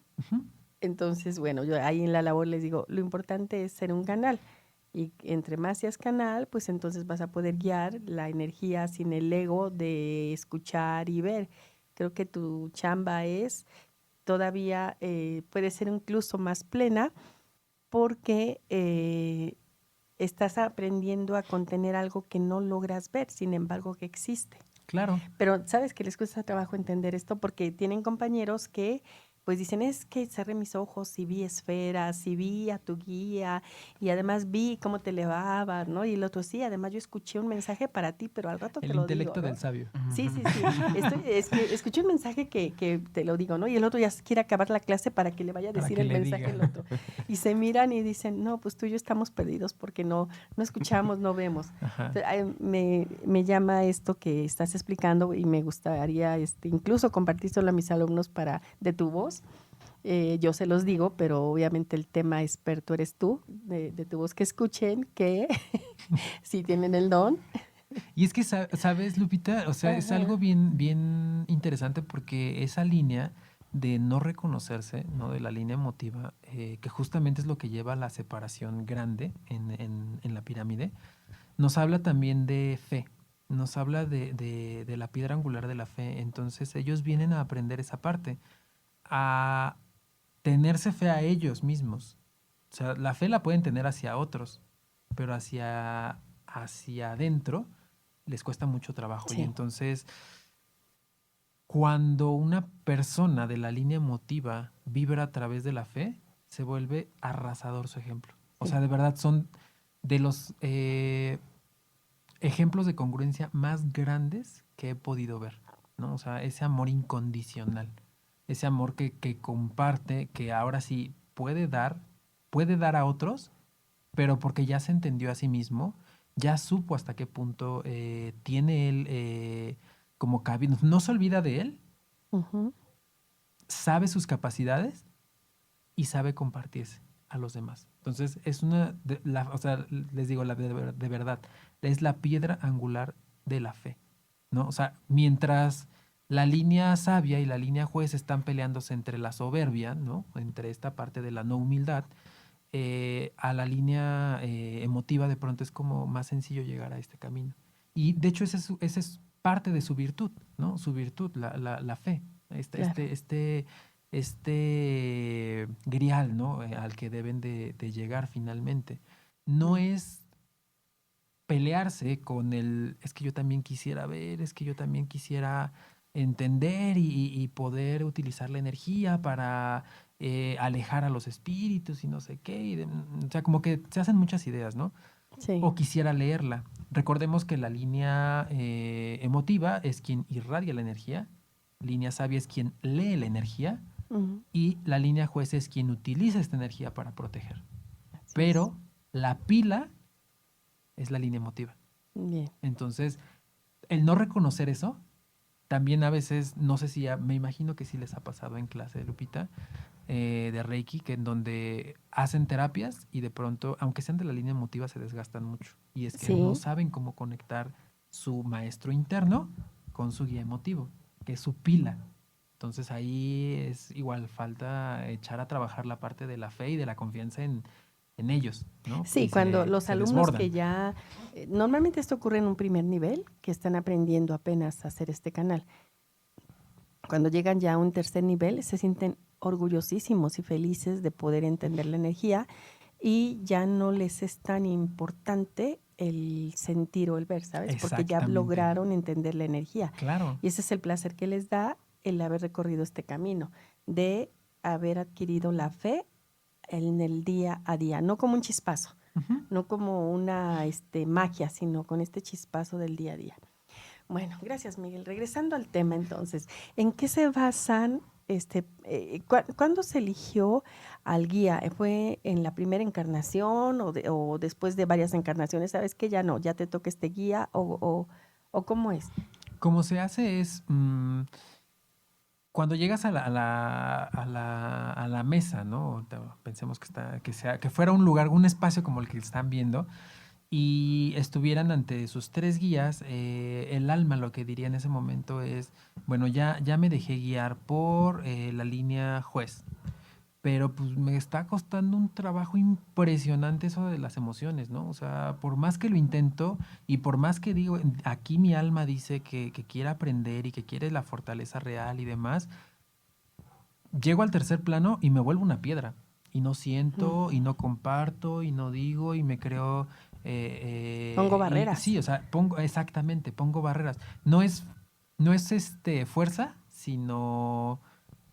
Entonces, bueno, yo ahí en la labor les digo, lo importante es ser un canal. Y entre más seas canal, pues entonces vas a poder guiar la energía sin el ego de escuchar y ver. Creo que tu chamba es todavía, puede ser incluso más plena, porque estás aprendiendo a contener algo que no logras ver, sin embargo que existe. Claro. Pero sabes que les cuesta trabajo entender esto porque tienen compañeros que pues dicen, es que cerré mis ojos y vi esferas y vi a tu guía y además vi cómo te elevabas, ¿no? Y el otro, sí, además yo escuché un mensaje para ti, pero al rato El te lo digo, intelecto ¿no? del sabio. Sí, sí, sí. Es que escuché un mensaje que te lo digo, ¿no? Y el otro ya quiere acabar la clase para que le vaya a Para decir que el le mensaje diga. al otro. Y se miran y dicen, no, pues tú y yo estamos perdidos porque no escuchamos, no vemos. Ajá. Entonces, me llama esto que estás explicando y me gustaría incluso compartírselo a mis alumnos de tu voz. Yo se los digo, pero obviamente el tema experto eres tú, de tu voz, que escuchen que si tienen el don. Y es que, ¿sabes, Lupita? O sea, es algo Ajá. bien, bien interesante porque esa línea de no reconocerse, ¿no? De la línea emotiva, que justamente es lo que lleva a la separación grande en la pirámide, nos habla también de fe, nos habla de la piedra angular de la fe. Entonces ellos vienen a aprender esa parte, a tenerse fe a ellos mismos. O sea, la fe la pueden tener hacia otros, pero hacia adentro les cuesta mucho trabajo. Y Sí, entonces, cuando una persona de la línea emotiva vibra a través de la fe, se vuelve arrasador su ejemplo. O sí, sea, de verdad son de los ejemplos de congruencia más grandes que he podido ver, ¿no? O sea, ese amor incondicional, ese amor que comparte, que ahora sí puede dar a otros, pero porque ya se entendió a sí mismo, ya supo hasta qué punto tiene él como cabida, no se olvida de él, ujú, sabe sus capacidades y sabe compartirse a los demás. Entonces, es o sea, les digo de verdad, es la piedra angular de la fe, ¿no? O sea, mientras la línea sabia y la línea juez están peleándose entre la soberbia, ¿no? Entre esta parte de la no humildad, a la línea emotiva de pronto es como más sencillo llegar a este camino. Y de hecho ese es parte de su virtud, ¿no? Su virtud, la fe, este, claro. este, este, este grial, ¿no? Al que deben de llegar finalmente. No Mm. es pelearse con es que yo también quisiera ver, es que yo también quisiera entender y poder utilizar la energía para alejar a los espíritus y no sé qué. O sea, como que se hacen muchas ideas, ¿no? Sí, O quisiera leerla. Recordemos que la línea emotiva es quien irradia la energía, línea sabia es quien lee la energía ujú, y la línea juez es quien utiliza esta energía para proteger. así es. Pero la pila es la línea emotiva. Bien. Entonces, el no reconocer eso, también a veces, no sé si me imagino que sí les ha pasado en clase, Lupita, de Reiki, que en donde hacen terapias y de pronto, aunque sean de la línea emotiva, se desgastan mucho. Y es que no Sí, saben cómo conectar su maestro interno con su guía emotivo, que es su pila. Entonces ahí es igual, falta echar a trabajar la parte de la fe y de la confianza en ellos, ¿no? sí, Y cuando los se alumnos desbordan. que ya, normalmente esto ocurre en un primer nivel, que están aprendiendo apenas a hacer este canal. Cuando llegan ya a un tercer nivel, se sienten orgullosísimos y felices de poder entender la energía y ya no les es tan importante el sentir o el ver, ¿sabes? Porque ya Exactamente. lograron entender la energía. Claro. Y ese es el placer que les da el haber recorrido este camino, de haber adquirido la fe en el día a día, no como un chispazo, Ujú. no como una magia, sino con este chispazo del día a día. Bueno, gracias, Miguel. Regresando al tema, entonces, ¿en qué se basan? ¿Cuándo se eligió al guía? ¿Fue en la primera encarnación o después de varias encarnaciones? ¿Sabes que ya no, ya te toca este guía o cómo es? Como se hace es, cuando llegas a la mesa, ¿no? Pensemos que fuera un lugar, un espacio como el que están viendo, y estuvieran ante sus tres guías, el alma lo que diría en ese momento es, bueno, ya me dejé guiar por la línea juez, pero pues me está costando un trabajo impresionante eso de las emociones, ¿no? O sea, por más que lo intento y por más que digo, aquí mi alma dice que quiere aprender y que quiere la fortaleza real y demás, llego al tercer plano y me vuelvo una piedra. Y no siento, y Ujú. no comparto, y no digo, y me creo... Pongo y sí, barreras. o sea, exactamente, pongo barreras. No es fuerza, sino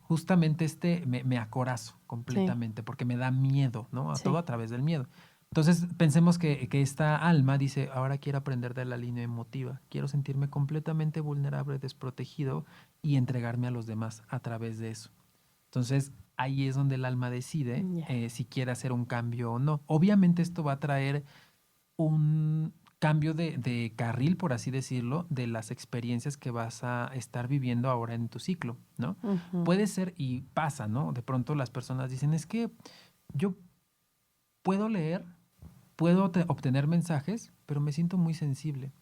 justamente me acorazo completamente porque me da miedo, ¿no? A Sí. todo a través del miedo. Entonces pensemos que esta alma dice, ahora quiero aprender de la línea emotiva, quiero sentirme completamente vulnerable, desprotegido y entregarme a los demás a través de eso. Entonces ahí es donde el alma decide Ya. si quiere hacer un cambio o no. Obviamente esto va a traer un cambio de carril, por así decirlo, de las experiencias que vas a estar viviendo ahora en tu ciclo, ¿no? Ujú. Puede ser y pasa, ¿no? De pronto las personas dicen, es que yo puedo leer, puedo obtener mensajes, pero me siento muy sensible.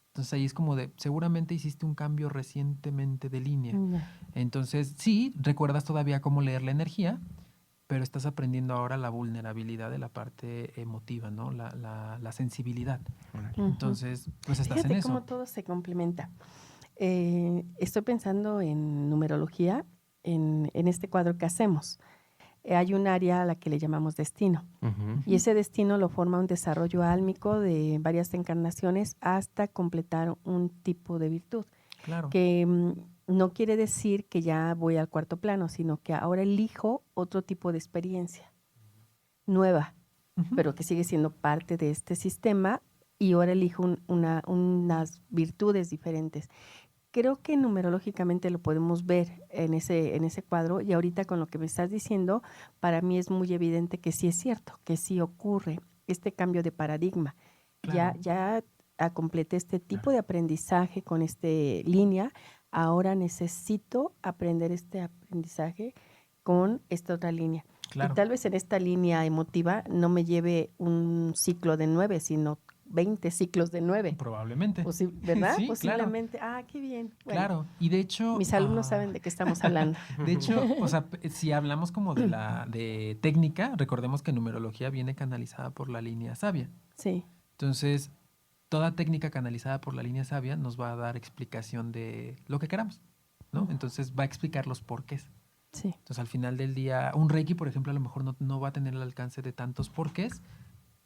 Entonces ahí es como de, seguramente hiciste un cambio recientemente de línea. Ya. Entonces, sí, recuerdas todavía cómo leer la energía, pero estás aprendiendo ahora la vulnerabilidad de la parte emotiva, ¿no? La sensibilidad. Ujú. Entonces, pues estás en Fíjate eso. cómo todo se complementa. Estoy pensando en numerología, en este cuadro que hacemos. Hay un área a la que le llamamos destino. Ujú. Y ese destino lo forma un desarrollo álmico de varias encarnaciones hasta completar un tipo de virtud, Claro. que no quiere decir que ya voy al cuarto plano, sino que ahora elijo otro tipo de experiencia nueva, Ujú. pero que sigue siendo parte de este sistema y ahora elijo unas virtudes diferentes. Creo que numerológicamente lo podemos ver en ese cuadro y ahorita con lo que me estás diciendo, para mí es muy evidente que sí es cierto, que sí ocurre este cambio de paradigma. Claro. Ya completé este tipo Claro. de aprendizaje con esta línea, ahora necesito aprender este aprendizaje con esta otra línea. Claro. Y tal vez en esta línea emotiva no me lleve un ciclo de 9, sino 20 ciclos de 9. Probablemente. ¿Verdad? Sí, Posiblemente. Ah, qué bien. Bueno, claro. Y de hecho, mis alumnos saben de qué estamos hablando. de hecho, o sea, si hablamos como de técnica, recordemos que numerología viene canalizada por la línea sabia. Sí, Entonces, toda técnica canalizada por la línea sabia nos va a dar explicación de lo que queramos, ¿no? Entonces va a explicar los porqués. sí. Entonces, al final del día, un Reiki, por ejemplo, a lo mejor no va a tener el alcance de tantos porqués,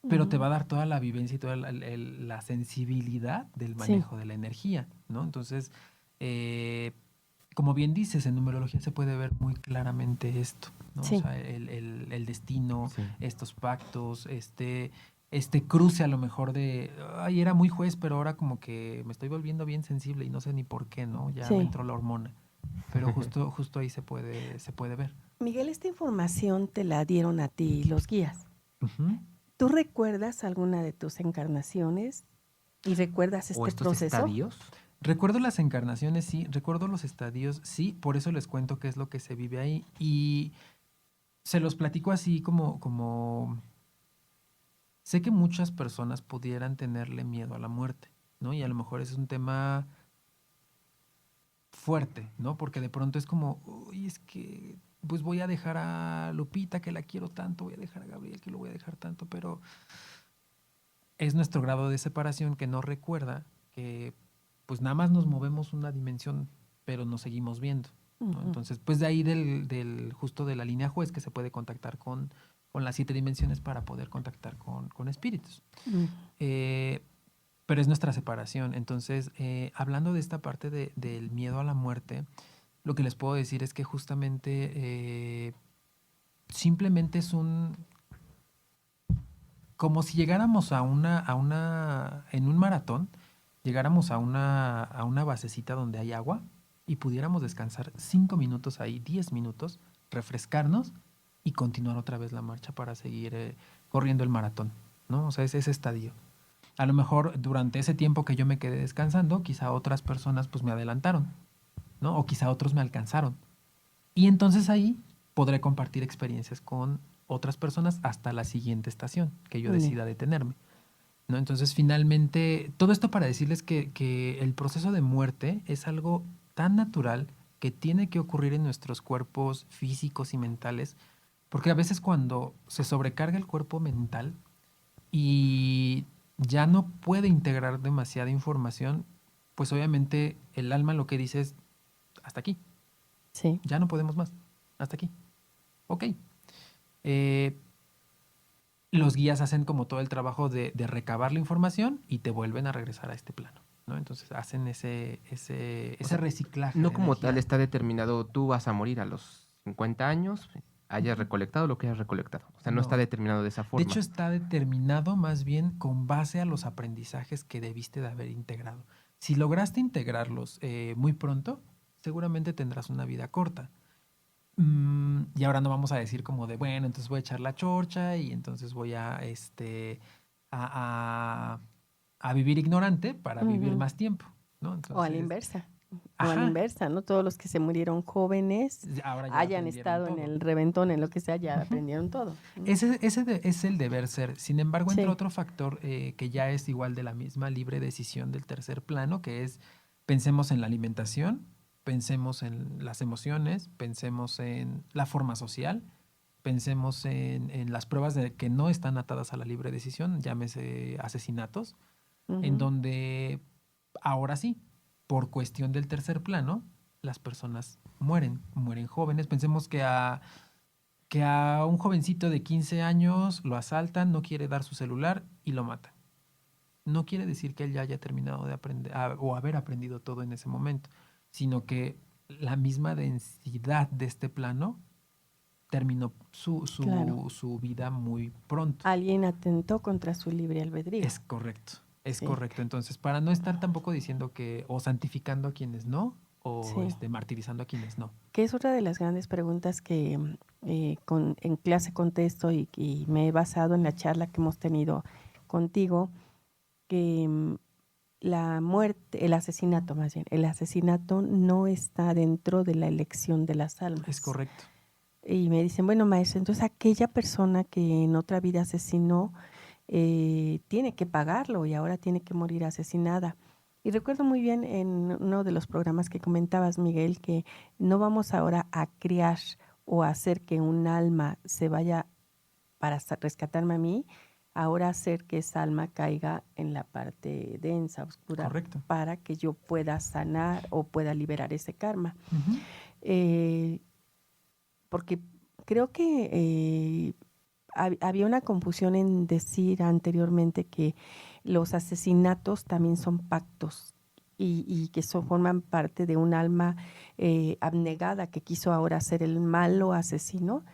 pero te va a dar toda la vivencia y toda la sensibilidad del manejo de la energía, ¿no? Entonces, como bien dices, en numerología se puede ver muy claramente esto, ¿no? Sí. O sea, el destino, Sí. estos pactos, este cruce a lo mejor de, ay, era muy juez, pero ahora como que me estoy volviendo bien sensible y no sé ni por qué, ¿no? Ya Sí. me entró la hormona. Pero justo ahí se puede ver. Miguel, esta información te la dieron a ti los guías. Ujú. ¿Tú recuerdas alguna de tus encarnaciones y recuerdas O este estos proceso? estadios. Recuerdo las encarnaciones, sí, recuerdo los estadios, sí, por eso les cuento qué es lo que se vive ahí y se los platico así como sé que muchas personas pudieran tenerle miedo a la muerte, ¿no? Y a lo mejor ese es un tema fuerte, ¿no? Porque de pronto es como, uy, es que pues voy a dejar a Lupita que la quiero tanto, voy a dejar a Gabriel que lo voy a dejar tanto, pero es nuestro grado de separación que no recuerda que pues nada más nos movemos una dimensión, pero nos seguimos viendo, ¿no? Ujú. Entonces, pues de ahí del justo de la línea juez que se puede contactar con las 7 dimensiones para poder contactar con espíritus. Pero es nuestra separación. Entonces, hablando de esta parte del miedo a la muerte, lo que les puedo decir es que justamente simplemente es como si llegáramos en un maratón, llegáramos a una basecita donde hay agua y pudiéramos descansar 5 minutos ahí, 10 minutos, refrescarnos y continuar otra vez la marcha para seguir corriendo el maratón, ¿no? O sea, es ese estadio. A lo mejor durante ese tiempo que yo me quedé descansando, quizá otras personas pues me adelantaron, ¿no? O quizá otros me alcanzaron. Y entonces ahí podré compartir experiencias con otras personas hasta la siguiente estación que yo decida detenerme, ¿no? Entonces finalmente, todo esto para decirles que el proceso de muerte es algo tan natural que tiene que ocurrir en nuestros cuerpos físicos y mentales, porque a veces cuando se sobrecarga el cuerpo mental y ya no puede integrar demasiada información, pues obviamente el alma lo que dice es, hasta aquí, Sí. ya no podemos más, hasta aquí. Ok. Eh, los guías hacen como todo el trabajo de recabar la información y te vuelven a regresar a este plano. ¿no? Entonces hacen ese O sea, reciclaje. no de como energía. tal está determinado, tú vas a morir a los 50 años, hayas Ujú. recolectado lo que hayas recolectado. O sea, no está No. determinado de esa De hecho, forma. está determinado más bien con base a los aprendizajes que debiste de haber integrado. Si lograste integrarlos muy pronto, seguramente tendrás una vida corta. Y ahora no vamos a decir como de, bueno, entonces voy a echar la chorcha y entonces voy a, a vivir ignorante para vivir Ujú. más tiempo, ¿no? O a la Entonces, inversa. O a la ajá, inversa, ¿no? Todos los que se murieron jóvenes ahora ya hayan aprendieron estado en todo. el reventón, en lo que sea, ya Ujú. aprendieron todo. Es el deber ser. Sin embargo, entra Sí, otro factor que ya es igual de la misma libre decisión del tercer plano, que es pensemos en la alimentación, pensemos en las emociones, pensemos en la forma social, pensemos en las pruebas de que no están atadas a la libre decisión, llámese asesinatos, en ujú, donde ahora sí, por cuestión del tercer plano, las personas mueren jóvenes. Pensemos que a un jovencito de 15 años lo asaltan, no quiere dar su celular y lo matan. No quiere decir que él ya haya terminado de aprender o haber aprendido todo en ese momento, sino que la misma densidad de este plano terminó claro. su vida muy pronto. Alguien atentó contra su libre albedrío. Es correcto, es Sí, correcto. Entonces, para no estar tampoco diciendo que o santificando a quienes no, o sí. martirizando a quienes no. Que es otra de las grandes preguntas que en clase contesto y me he basado en la charla que hemos tenido contigo, que la muerte, el asesinato más bien, el asesinato no está dentro de la elección de las Es almas. correcto. Y me dicen, bueno, maestro, entonces aquella persona que en otra vida asesinó tiene que pagarlo y ahora tiene que morir asesinada. Y recuerdo muy bien en uno de los programas que comentabas, Miguel, que no vamos ahora a criar o a hacer que un alma se vaya para rescatarme a mí, ahora hacer que esa alma caiga en la parte densa, oscura, Correcto. para que yo pueda sanar o pueda liberar ese karma. Ujú. Eh, porque creo que había una confusión en decir anteriormente que los asesinatos también son pactos y que forman parte de un alma abnegada que quiso ahora ser el malo asesino.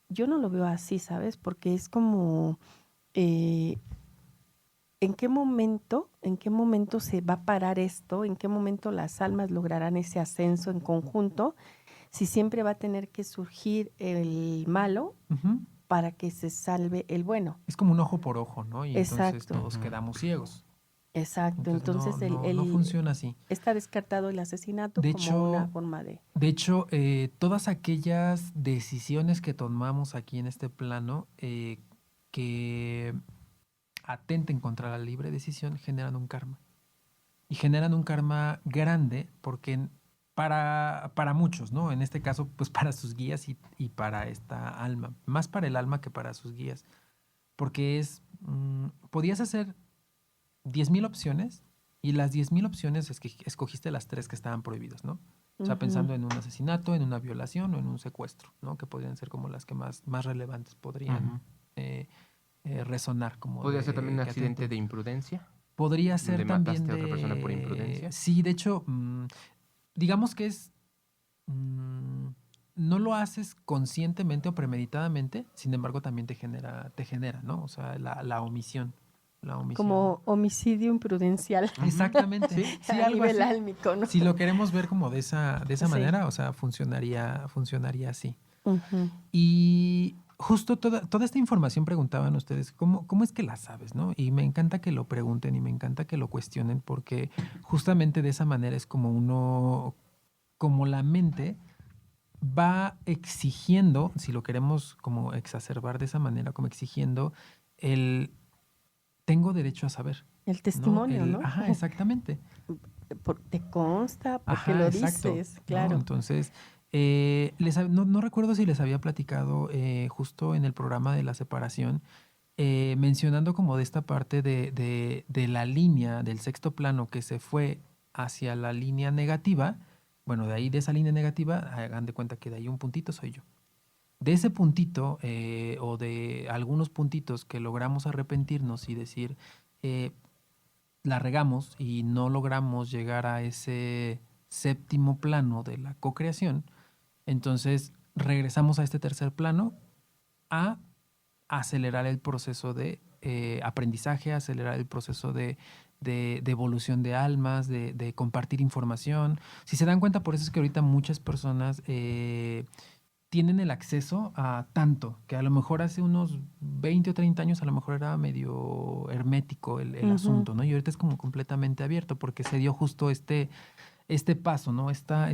Yo no lo veo así, ¿sabes? Porque es como, eh, en qué momento se va a parar esto? ¿En qué momento las almas lograrán ese ascenso en conjunto? Si siempre va a tener que surgir el malo Ujú. para que se salve el bueno. Es como un ojo por ojo, ¿no? Y entonces Exacto, todos quedamos ciegos. exacto. Entonces no, Entonces no funciona así. está descartado el asesinato De como una hecho, forma de... todas aquellas decisiones que tomamos aquí en este plano que atenten contra la libre decisión generan un karma. Y generan un karma grande porque para muchos, ¿no? En este caso, pues para sus guías y para esta alma. Más para el alma que para sus guías. Porque podías hacer 10.000 opciones y las 10.000 opciones es que escogiste las tres que estaban prohibidas, ¿no? O sea, Ujú. pensando en un asesinato, en una violación o en un secuestro, ¿no? Que podrían ser como las que más relevantes podrían Ujú. eh, resonar como Podría ser también un de que accidente atenten. de imprudencia, Podría ser donde también mataste a otra persona por imprudencia. Sí, de hecho, digamos que es... mm, no lo haces conscientemente o premeditadamente, sin embargo también te genera, ¿no? O sea, la omisión. La omisión. Como homicidio imprudencial Ujú. Exactamente. Sí, Sí, a algo nivel así. álmico, ¿no? Si lo queremos ver como de esa Sí. manera, o sea, funcionaría así. Ujú. Y justo toda esta información preguntaban ustedes, ¿cómo es que la sabes, no? Y me encanta que lo pregunten y me encanta que lo cuestionen porque justamente de esa manera es como la mente va exigiendo, si lo queremos como exacerbar de esa manera, como exigiendo el tengo derecho a saber, El ¿no? testimonio, ¿no? Ajá, exactamente. Te consta, porque Ajá, lo exacto, dices, ¿no? claro. Entonces, no recuerdo si les había platicado justo en el programa de la separación, mencionando como de esta parte de la línea del sexto plano que se fue hacia la línea negativa. Bueno, de ahí de esa línea negativa, hagan de cuenta que de ahí un puntito soy yo. De ese puntito o de algunos puntitos que logramos arrepentirnos y decir, eh, la regamos y no logramos llegar a ese séptimo plano de la cocreación, entonces regresamos a este tercer plano a acelerar el proceso de aprendizaje, acelerar el proceso de evolución de almas, de compartir información. Si se dan cuenta, por eso es que ahorita muchas personas tienen el acceso a tanto, que a lo mejor hace unos 20 o 30 años a lo mejor era medio hermético el asunto, ¿no? Y ahorita es como completamente abierto porque se dio justo este paso, ¿no? Esta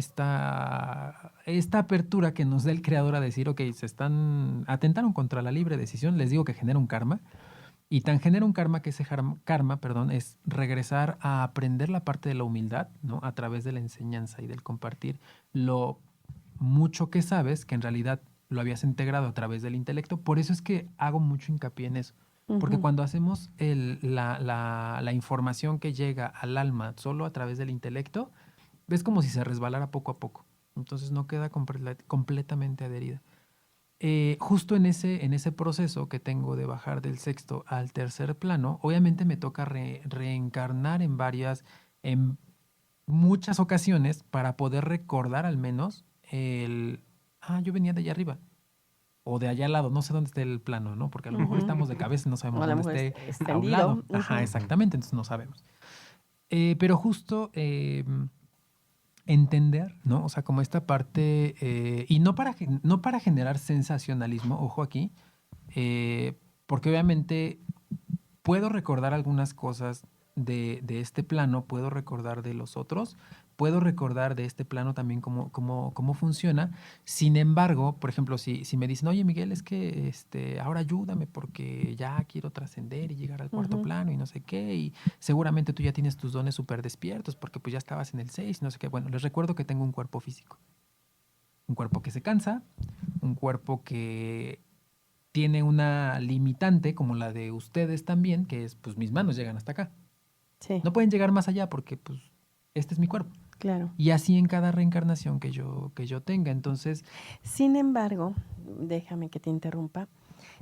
apertura que nos da el creador a decir, ok, atentaron contra la libre decisión, les digo que genera un karma, y tan genera un karma que ese karma, perdón, es regresar a aprender la parte de la humildad, ¿no? A través de la enseñanza y del compartir lo mucho que sabes, que en realidad lo habías integrado a través del intelecto. Por eso es que hago mucho hincapié en eso. Porque cuando hacemos la información que llega al alma solo a través del intelecto, ves como si se resbalara poco a poco. Entonces no queda completamente adherida. Justo en ese proceso que tengo de bajar del sexto al tercer plano, obviamente me toca reencarnar en muchas ocasiones para poder recordar al menos yo venía de allá arriba o de allá al lado, no sé dónde esté el plano, ¿no? Porque a lo mejor estamos de cabeza y no O sabemos a lo dónde mejor esté a un lado. extendido. Ajá, exactamente, entonces no sabemos. Pero justo entender, ¿no? O sea, como esta parte, y no para generar sensacionalismo, ojo aquí, porque obviamente puedo recordar algunas cosas de este plano, puedo recordar de los otros, puedo recordar de este plano también cómo funciona. Sin embargo, por ejemplo, si me dicen, oye Miguel, es que ahora ayúdame porque ya quiero trascender y llegar al cuarto plano y no sé qué, y seguramente tú ya tienes tus dones súper despiertos porque pues ya estabas en el 6, no sé qué. Bueno, les recuerdo que tengo un cuerpo físico, un cuerpo que se cansa, un cuerpo que tiene una limitante como la de ustedes también, que es pues mis manos llegan hasta acá. Sí, No pueden llegar más allá porque pues este es mi cuerpo. claro. Y así en cada reencarnación que yo tenga. Entonces, Sin embargo, déjame que te interrumpa.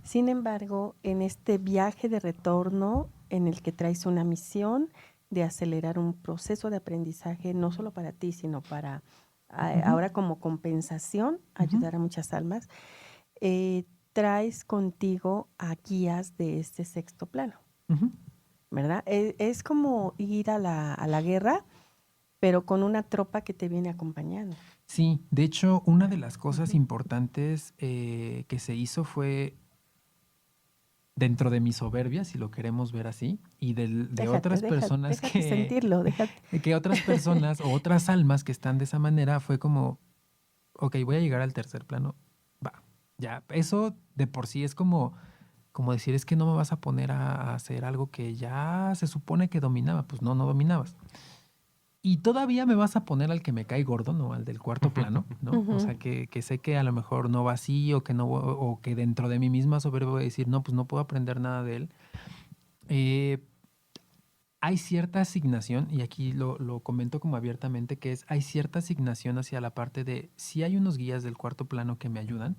Sin embargo, en este viaje de retorno en el que traes una misión de acelerar un proceso de aprendizaje, no solo para ti, sino para ahora como compensación, ayudar a muchas almas, traes contigo a guías de este sexto plano, ¿verdad? Es como ir a la guerra, pero con una tropa que te viene acompañando. sí, de hecho, una de las cosas importantes que se hizo fue dentro de mi soberbia, si lo queremos ver así, y de otras personas déjate sentirlo, déjate. que otras personas o otras almas que están de esa manera, fue como, ok, voy a llegar al tercer plano, va, ya, eso de por sí es como decir, es que no me vas a poner a hacer algo que ya se supone que dominaba, pues no dominabas. Y todavía me vas a poner al que me cae gordo, ¿no? Al del cuarto plano, ¿no? O sea, que sé que a lo mejor no va así o que dentro de mí misma soberbia voy a decir, no, pues no puedo aprender nada de él. Hay cierta asignación, y aquí lo comento como abiertamente, que hay cierta asignación hacia la parte de, si hay unos guías del cuarto plano que me ayudan,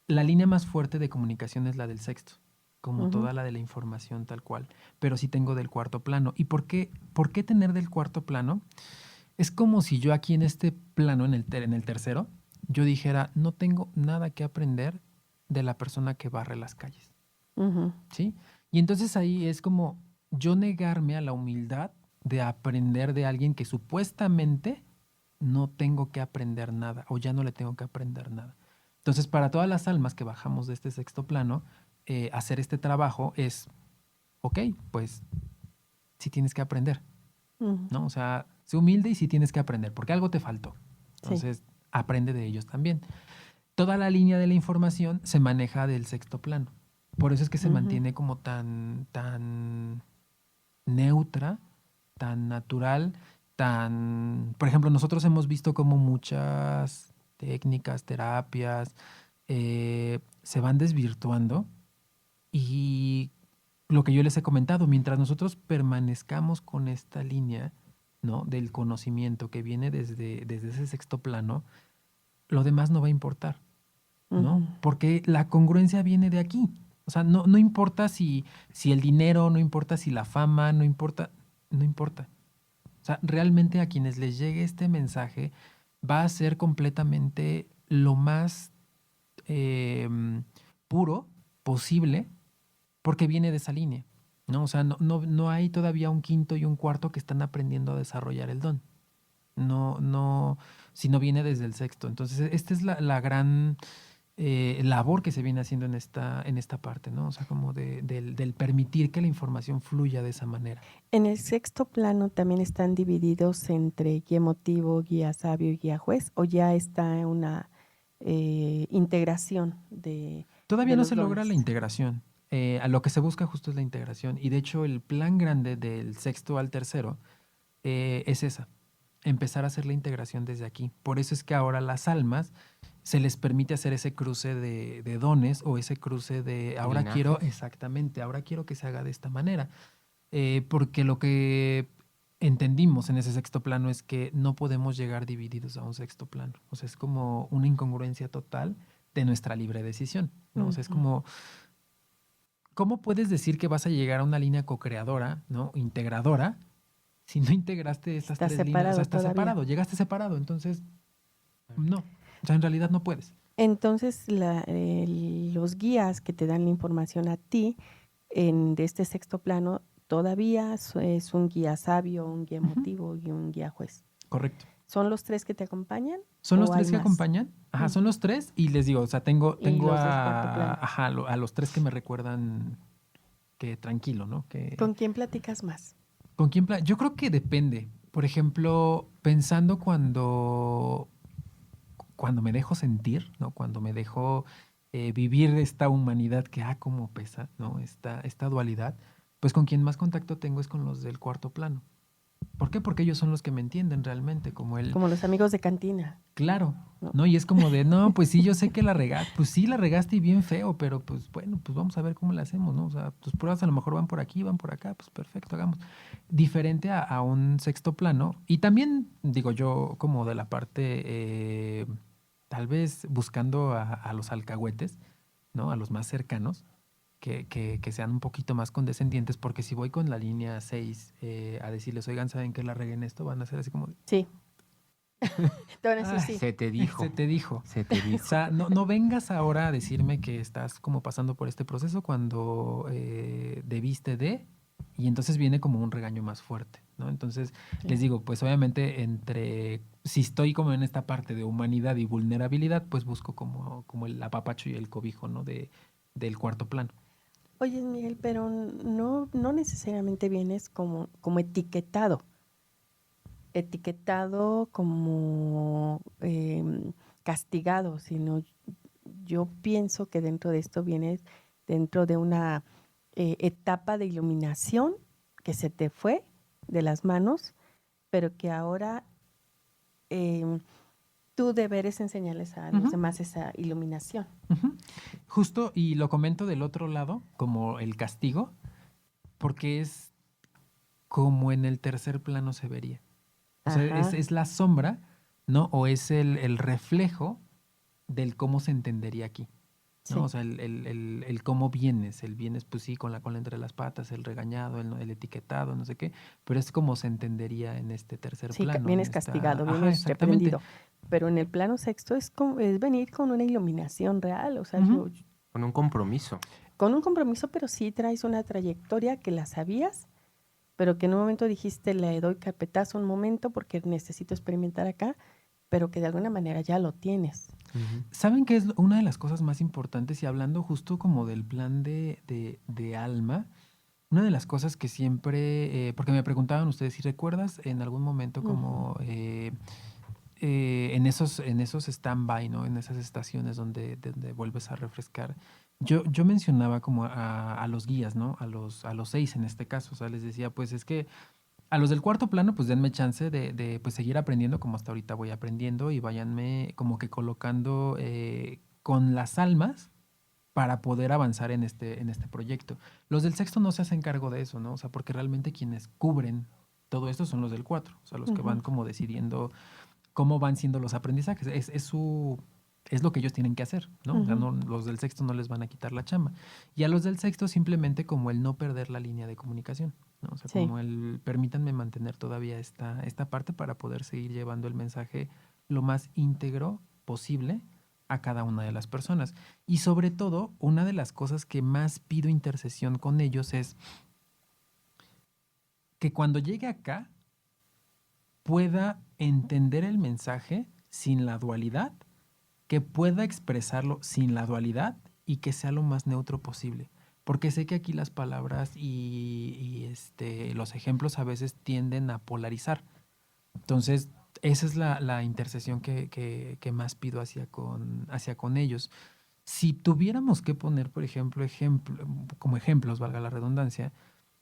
la línea más fuerte de comunicación es la del sexto, como toda la de la información tal cual, pero sí tengo del cuarto plano. ¿Y por qué tener del cuarto plano? Es como si yo aquí en este plano, en el tercero, yo dijera, no tengo nada que aprender de la persona que barre las calles, ¿sí? Y entonces ahí es como yo negarme a la humildad de aprender de alguien que supuestamente no tengo que aprender nada o ya no le tengo que aprender nada. Entonces, para todas las almas que bajamos de este sexto plano, hacer este trabajo es, ok, pues sí tienes que aprender, ¿no? O sea, sé humilde y sí tienes que aprender, porque algo te faltó. Entonces, aprende de ellos también. Toda la línea de la información se maneja del sexto plano. Por eso es que se mantiene como tan neutra, tan natural, Por ejemplo, nosotros hemos visto como muchas técnicas, terapias, se van desvirtuando y lo que yo les he comentado, mientras nosotros permanezcamos con esta línea, ¿no? Del conocimiento que viene desde ese sexto plano, lo demás no va a importar, ¿no? Porque la congruencia viene de aquí. O sea, no importa si el dinero, no importa si la fama, no importa. O sea, realmente a quienes les llegue este mensaje va a ser completamente lo más eh, puro posible porque viene de esa línea, ¿no? O sea, no hay todavía un quinto y un cuarto que están aprendiendo a desarrollar el don. No, sino viene desde el sexto. Entonces, esta es la gran labor que se viene haciendo en esta parte, ¿no? O sea, como del permitir que la información fluya de esa manera. En el sexto plano también están divididos entre guía emotivo, guía sabio y guía juez, o ya está una integración Todavía de no los se logra la dones. integración. A lo que se busca justo es la integración. Y de hecho, el plan grande del sexto al tercero es esa, empezar a hacer la integración desde aquí. Por eso es que ahora las almas se les permite hacer ese cruce de dones o ese cruce de ahora quiero, Linajes. exactamente, ahora quiero que se haga de esta manera. Porque lo que entendimos en ese sexto plano es que no podemos llegar divididos a un sexto plano. O sea, es como una incongruencia total de nuestra libre decisión, ¿no? O sea, es Ujú. como, ¿cómo puedes decir que vas a llegar a una línea co-creadora, ¿no? Integradora, si no integraste estas Está tres líneas? O sea, separado estás todavía. separado, llegaste separado, entonces no. O sea, en realidad no puedes. Entonces, los guías que te dan la información a ti de este sexto plano todavía es un guía sabio, un guía Ujú. emotivo y un guía juez. Correcto. ¿Son los tres que te acompañan Son los o hay tres que más? acompañan. Ajá, son Ujú. los tres. Y les digo, o sea, tengo, Y tengo los del cuarto a, plano. ajá, a los tres que me recuerdan que tranquilo, ¿no? ¿Con quién platicas más? ¿Con quién? Yo creo que depende. Por ejemplo, pensando cuando me dejo sentir, ¿no? Cuando me dejo vivir esta humanidad que, cómo pesa, ¿no? Esta dualidad, pues con quien más contacto tengo es con los del cuarto plano. ¿Por qué? Porque ellos son los que me entienden realmente, como el, Como los amigos de cantina, claro, ¿no? ¿no? Y es como de, no, pues sí, yo sé que la regaste, pues sí, la regaste y bien feo, pero pues bueno, pues vamos a ver cómo la hacemos, ¿no? O sea, tus pruebas a lo mejor van por aquí, van por acá, pues perfecto, hagamos. Diferente a un sexto plano. Y también, digo yo, como de la parte, tal vez buscando a los alcahuetes, ¿no? A los más cercanos, que sean un poquito más condescendientes, porque si voy con la línea 6 a decirles, oigan, ¿saben que la regué en esto? Van a ser así como, Sí, te van a decir ay, sí. Se te dijo. se te dijo. Se te O dijo. sea, no vengas ahora a decirme que estás como pasando por este proceso cuando debiste de, y entonces viene como un regaño más fuerte, ¿no? Entonces, les Claro. digo, pues obviamente si estoy como en esta parte de humanidad y vulnerabilidad, pues busco como el apapacho y el cobijo, ¿no? Del cuarto plano. Oye, Miguel, pero no necesariamente vienes como etiquetado como castigado, sino yo pienso que dentro de esto vienes dentro de una etapa de iluminación que se te fue de las manos, pero que ahora em, tu deber es enseñarles a los Ujú, demás esa iluminación. ujú. Justo, y lo comento del otro lado, como el castigo, porque es como en el tercer plano se vería. O sea, Ajá, es la sombra, ¿no? O es el reflejo del cómo se entendería aquí, ¿no? O sí. sea, el cómo vienes. El vienes, pues sí, con la cola entre las patas, el regañado, el etiquetado, no sé qué, pero es como se entendería en este tercer Sí, plano, en vienes esta... castigado, Ajá, vienes exactamente. reprendido. Pero en el plano sexto es venir con una iluminación real, o sea, Ujú. Con un compromiso. con un compromiso, pero sí traes una trayectoria que la sabías, pero que en un momento dijiste, le doy carpetazo un momento porque necesito experimentar acá, pero que de alguna manera ya lo tienes. Ujú. ¿Saben qué es una de las cosas más importantes? Y hablando justo como del plan de alma, una de las cosas que siempre, porque me preguntaban ustedes si recuerdas en algún momento Ujú. como en esos stand-by, ¿no? En esas estaciones donde vuelves a refrescar. Yo mencionaba como a los guías, ¿no? A los 6 en este caso. O sea, les decía, pues es que a los del cuarto plano, pues denme chance de pues seguir aprendiendo como hasta ahorita voy aprendiendo y váyanme como que colocando con las almas para poder avanzar en este proyecto. Los del sexto no se hacen cargo de eso, ¿no? O sea, porque realmente quienes cubren todo esto son los del cuatro, o sea, los que Ujú. van como decidiendo cómo van siendo los aprendizajes. Es su es lo que ellos tienen que hacer, ¿no? O sea, Ujú. los del sexto no les van a quitar la chamba. Y a los del sexto simplemente como el no perder la línea de comunicación, ¿no? O sea, Sí. como el permítanme mantener todavía esta parte para poder seguir llevando el mensaje lo más íntegro posible a cada una de las personas. Y sobre todo, una de las cosas que más pido intercesión con ellos es que cuando llegue acá pueda entender el mensaje sin la dualidad, que pueda expresarlo sin la dualidad y que sea lo más neutro posible. Porque sé que aquí las palabras los ejemplos a veces tienden a polarizar. Entonces, esa es la intercesión que más pido hacia con ellos. Si tuviéramos que poner, por ejemplo, como ejemplos, valga la redundancia,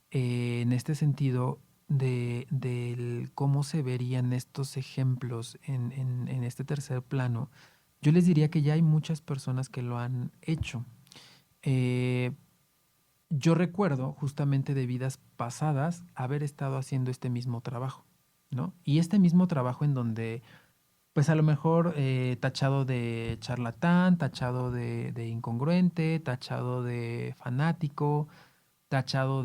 en este sentido del cómo se verían estos ejemplos en este tercer plano, yo les diría que ya hay muchas personas que lo han hecho. Eh, yo recuerdo justamente de vidas pasadas haber estado haciendo este mismo trabajo, ¿no? Y este mismo trabajo en donde, pues a lo mejor tachado de charlatán, tachado de incongruente, tachado de fanático, tachado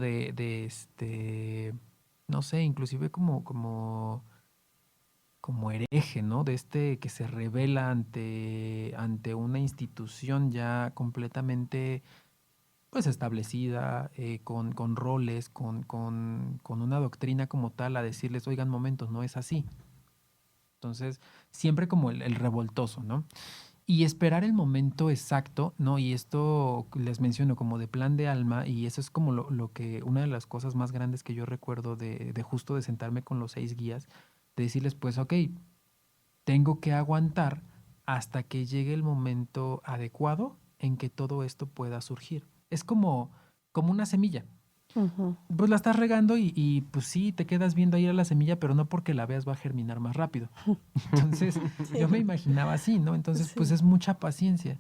no sé, inclusive como hereje, ¿no? De este que se revela ante una institución ya completamente pues establecida, con roles, con una doctrina como tal, a decirles, oigan, momentos, no es así. Entonces, siempre como el revoltoso, ¿no? Y esperar el momento exacto, ¿no? Y esto les menciono como de plan de alma, y eso es como lo que, una de las cosas más grandes que yo recuerdo de justo de sentarme con los 6 guías, de decirles, pues, ok, tengo que aguantar hasta que llegue el momento adecuado en que todo esto pueda surgir. Es como una semilla. Ujú. Pues la estás regando y pues sí, te quedas viendo ahí a la semilla, pero no porque la veas va a germinar más rápido. Entonces, yo me Sí, imaginaba así, ¿no? Entonces, pues sí. es mucha paciencia.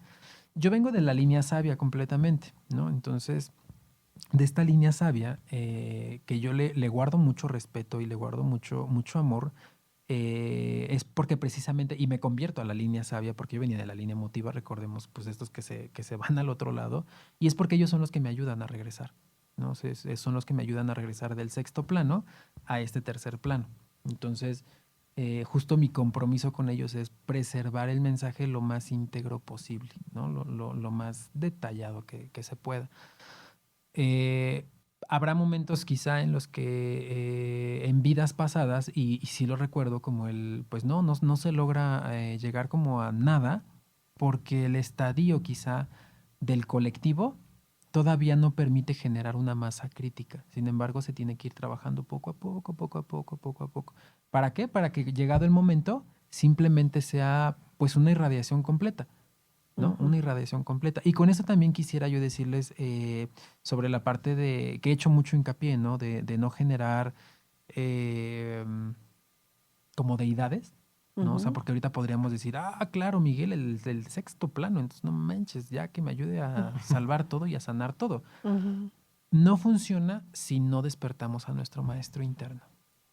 Yo vengo de la línea sabia completamente, ¿no? Entonces, de esta línea sabia, que yo le guardo mucho respeto y le guardo mucho amor, es porque precisamente, y me convierto a la línea sabia, porque yo venía de la línea emotiva, recordemos, pues estos que se van al otro lado, y es porque ellos son los que me ayudan a regresar, ¿no? Son los que me ayudan a regresar del sexto plano a este tercer plano. Entonces, justo mi compromiso con ellos es preservar el mensaje lo más íntegro posible, ¿no? Lo más detallado que se pueda. Eh, Habrá momentos quizá en los que en vidas pasadas, y sí lo recuerdo como pues no se logra llegar como a nada, porque el estadio quizá del colectivo todavía no permite generar una masa crítica. Sin embargo, se tiene que ir trabajando poco a poco, poco a poco, poco a poco. ¿Para qué? Para que llegado el momento simplemente sea pues una irradiación completa, ¿no? Ujú. Una irradiación completa. Y con eso también quisiera yo decirles sobre la parte que he hecho mucho hincapié, ¿no? De no generar eh, como deidades, ¿no? O sea, Ujú. porque ahorita podríamos decir, claro, Miguel, el del sexto plano, entonces no manches, ya que me ayude a salvar todo y a sanar todo. Ujú. No funciona si no despertamos a nuestro maestro interno.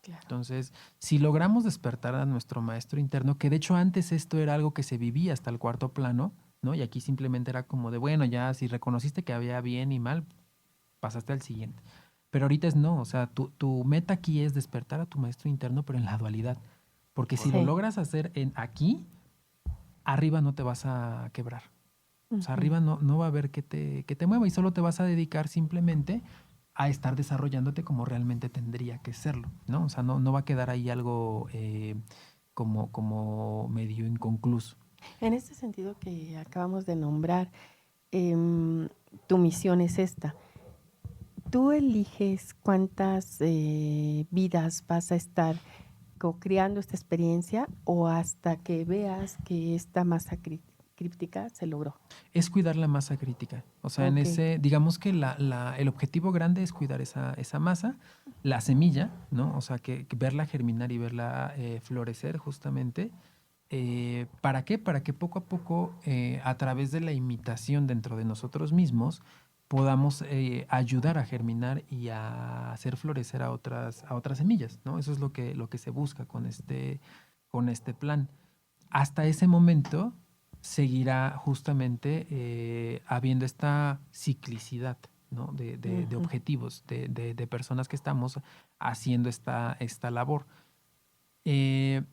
Claro. Entonces, si logramos despertar a nuestro maestro interno, que de hecho antes esto era algo que se vivía hasta el cuarto plano, ¿no? Y aquí simplemente era como de, bueno, ya si reconociste que había bien y mal, pasaste al siguiente. Pero ahorita es no, o sea, tu meta aquí es despertar a tu maestro interno, pero en la dualidad. Porque si lo Sí. logras hacer aquí, arriba no te vas a quebrar. O sea, Ujú. arriba no va a haber que te mueva y solo te vas a dedicar simplemente a estar desarrollándote como realmente tendría que serlo, ¿no? O sea, no va a quedar ahí algo como medio inconcluso. En este sentido que acabamos de nombrar, em, tu misión es esta. Tú eliges cuántas vidas vas a estar co-creando esta experiencia o hasta que veas que esta masa críptica se logró. Es cuidar la masa crítica. O sea, Ok. digamos que el objetivo grande es cuidar esa masa, la semilla, ¿no? O sea, que verla germinar y verla florecer justamente. ¿Para qué? Para que poco a poco, a través de la imitación dentro de nosotros mismos, podamos ayudar a germinar y a hacer florecer a otras semillas, ¿no? Eso es lo que se busca con este plan. Hasta ese momento, seguirá justamente habiendo esta ciclicidad, ¿no? de Ujú. objetivos, de personas que estamos haciendo esta labor. Eh,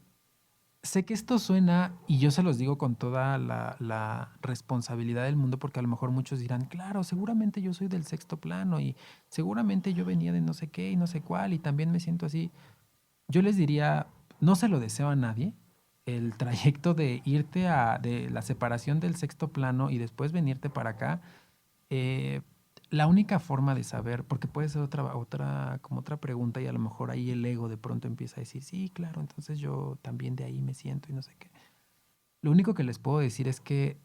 Sé que esto suena, y yo se los digo con toda la responsabilidad del mundo, porque a lo mejor muchos dirán, claro, seguramente yo soy del sexto plano y seguramente yo venía de no sé qué y no sé cuál y también me siento así. Yo les diría, no se lo deseo a nadie, el trayecto de irte de la separación del sexto plano y después venirte para acá. eh, la única forma de saber, porque puede ser como otra pregunta y a lo mejor ahí el ego de pronto empieza a decir, sí, claro, entonces yo también de ahí me siento y no sé qué. Lo único que les puedo decir es que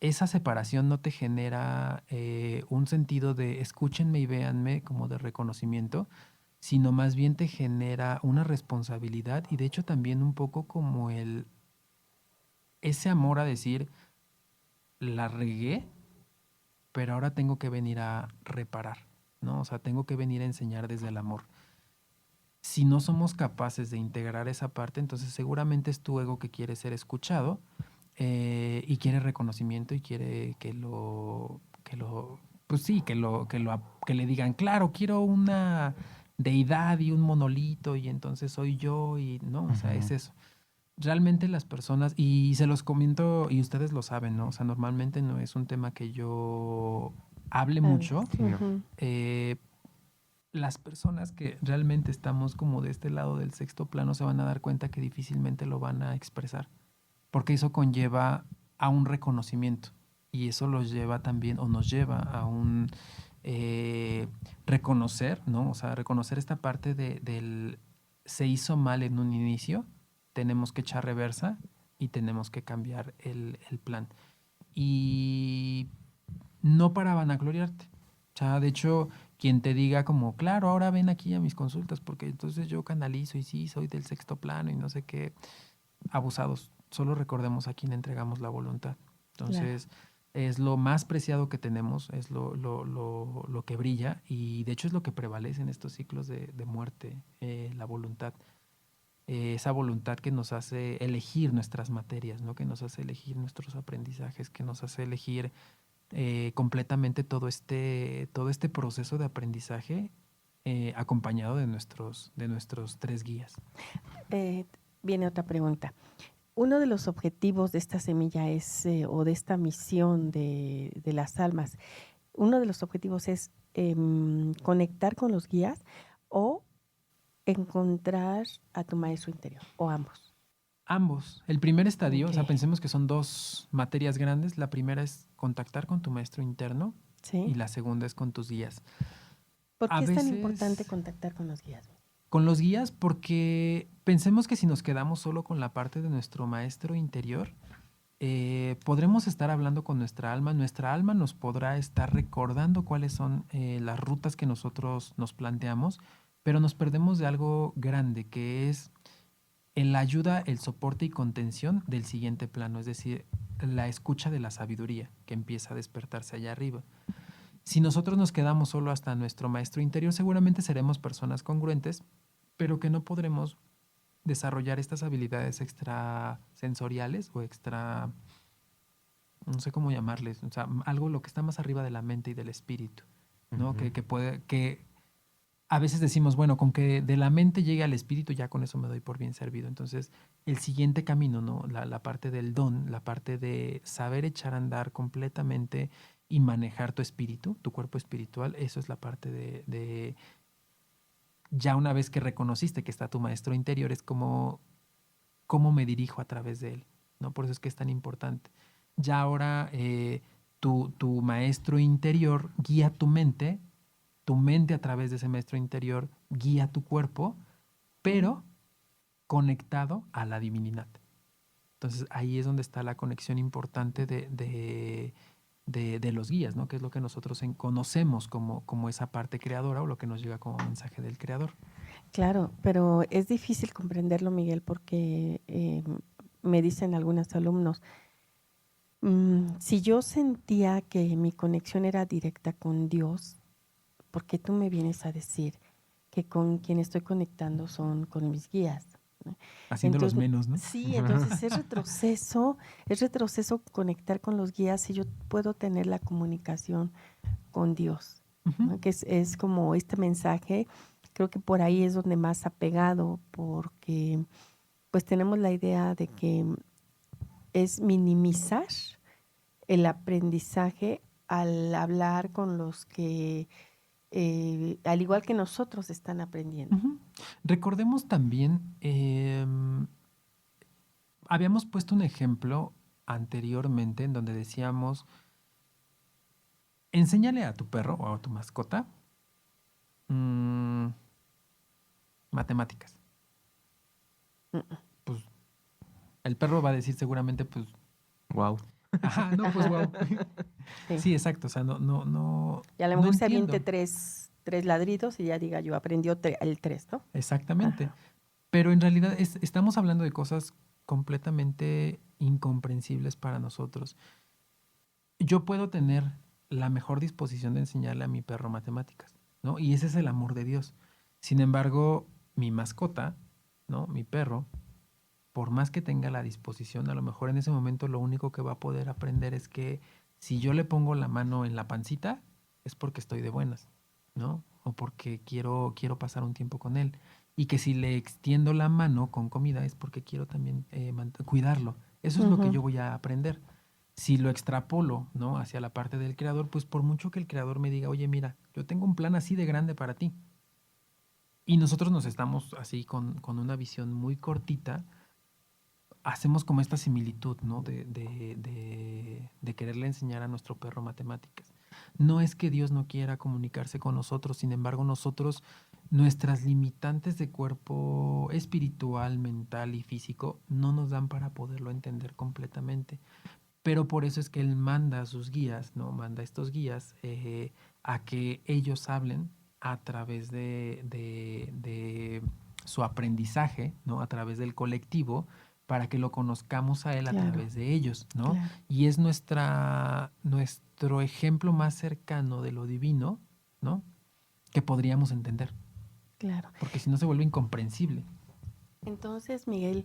esa separación no te genera un sentido de escúchenme y véanme como de reconocimiento, sino más bien te genera una responsabilidad y de hecho también un poco como ese amor a decir, la regué, pero ahora tengo que venir a reparar, ¿no? O sea, tengo que venir a enseñar desde el amor. Si no somos capaces de integrar esa parte, entonces seguramente es tu ego que quiere ser escuchado y quiere reconocimiento y quiere pues sí, que le digan, claro, quiero una deidad y un monolito y entonces soy yo y no, o sea, es Ujú. eso. Realmente las personas, y se los comento y ustedes lo saben, ¿no? O sea, normalmente no es un tema que yo hable Hables. mucho. Sí, no. Ujú. eh, las personas que realmente estamos como de este lado del sexto plano se van a dar cuenta que difícilmente lo van a expresar, porque eso conlleva a un reconocimiento y eso los lleva también o nos lleva a un eh, reconocer, ¿no? O sea, reconocer esta parte del se hizo mal en un inicio, tenemos que echar reversa y tenemos que cambiar el plan. Y no para vanagloriarte. O sea, de hecho, quien te diga como, claro, ahora ven aquí a mis consultas, porque entonces yo canalizo y sí, soy del sexto plano y no sé qué, abusados. Solo recordemos a quien entregamos la voluntad. Claro. Entonces, es lo más preciado que tenemos, es lo que brilla y de hecho es lo que prevalece en estos ciclos de muerte, la voluntad. Esa voluntad que nos hace elegir nuestras materias, ¿no? Que nos hace elegir nuestros aprendizajes, que nos hace elegir completamente todo este proceso de aprendizaje acompañado de nuestros tres guías. Eh, Viene otra pregunta. Uno de los objetivos de esta semilla es, o de esta misión de las almas, uno de los objetivos es conectar con los guías o encontrar a tu maestro interior, o ambos. Ambos. El primer estadio, Ok, o sea, pensemos que son dos materias grandes. La primera es contactar con tu maestro interno y ¿sí? la segunda es con tus guías. ¿Por A qué es tan importante veces contactar con los guías? con los guías porque pensemos que si nos quedamos solo con la parte de nuestro maestro interior, podremos estar hablando con nuestra alma nos podrá estar recordando cuáles son las rutas que nosotros nos planteamos, pero nos perdemos de algo grande que es la ayuda, el soporte y contención del siguiente plano, es decir, la escucha de la sabiduría que empieza a despertarse allá arriba. Si nosotros nos quedamos solo hasta nuestro maestro interior, seguramente seremos personas congruentes, pero que no podremos desarrollar estas habilidades extrasensoriales o extra, no sé cómo llamarles, o sea, algo lo que está más arriba de la mente y del espíritu, ¿no? Ujú. Que a veces decimos, bueno, con que de la mente llegue al espíritu, ya con eso me doy por bien servido. Entonces, el siguiente camino, ¿no? La parte del don, la parte de saber echar a andar completamente y manejar tu espíritu, tu cuerpo espiritual, eso es la parte ya una vez que reconociste que está tu maestro interior, es como cómo me dirijo a través de él, ¿no? Por eso es que es tan importante. Ya ahora tu maestro interior guía tu mente a través de ese maestro interior guía tu cuerpo, pero conectado a la divinidad. Entonces ahí es donde está la conexión importante de los guías, ¿no? Que es lo que nosotros conocemos como esa parte creadora o lo que nos llega como mensaje del creador. Claro, pero es difícil comprenderlo, Miguel, porque me dicen algunos alumnos, si yo sentía que mi conexión era directa con Dios, ¿por qué tú me vienes a decir que con quien estoy conectando son con mis guías? Haciéndolos menos, ¿no? Sí, entonces es retroceso conectar con los guías y yo puedo tener la comunicación con Dios, Ujú. ¿no? Que es como este mensaje, creo que por ahí es donde más ha pegado, porque pues tenemos la idea de que es minimizar el aprendizaje al hablar con los que, al igual que nosotros, están aprendiendo. Ujú. Recordemos también, habíamos puesto un ejemplo anteriormente en donde decíamos, enséñale a tu perro o a tu mascota mm, matemáticas. Mm, mm. Pues el perro va a decir seguramente, pues, Wow. ajá, no, pues Ajá. wow. Sí. Sí, exacto, o sea, Y a lo no mejor se aviente entiendo. tres ladridos y ya diga yo, aprendió el 3, ¿no? Exactamente. Ajá. Pero en realidad estamos hablando de cosas completamente incomprensibles para nosotros. Yo puedo tener la mejor disposición de enseñarle a mi perro matemáticas, ¿no? Y ese es el amor de Dios. Sin embargo, mi mascota, ¿no? Mi perro, por más que tenga la disposición, a lo mejor en ese momento lo único que va a poder aprender es que si yo le pongo la mano en la pancita, es porque estoy de buenas, ¿no? O porque quiero pasar un tiempo con él. Y que si le extiendo la mano con comida es porque quiero también cuidarlo. Eso es lo que Ujú. yo voy a aprender. Si lo extrapolo, ¿no? Hacia la parte del creador, pues por mucho que el creador me diga, oye, mira, yo tengo un plan así de grande para ti. Y nosotros nos estamos así con una visión muy cortita, hacemos como esta similitud, ¿no? De quererle enseñar a nuestro perro matemáticas. No es que Dios no quiera comunicarse con nosotros, sin embargo, nosotros, nuestras limitantes de cuerpo espiritual, mental y físico, no nos dan para poderlo entender completamente. Pero por eso es que Él manda a sus guías, ¿no? Manda a estos guías a que ellos hablen a través de su aprendizaje, ¿no? A través del colectivo, para que lo conozcamos a Él a Claro, través de ellos, ¿no? claro, Y es nuestro ejemplo más cercano de lo divino, ¿no? Que podríamos entender, claro. porque si no se vuelve incomprensible. Entonces, Miguel,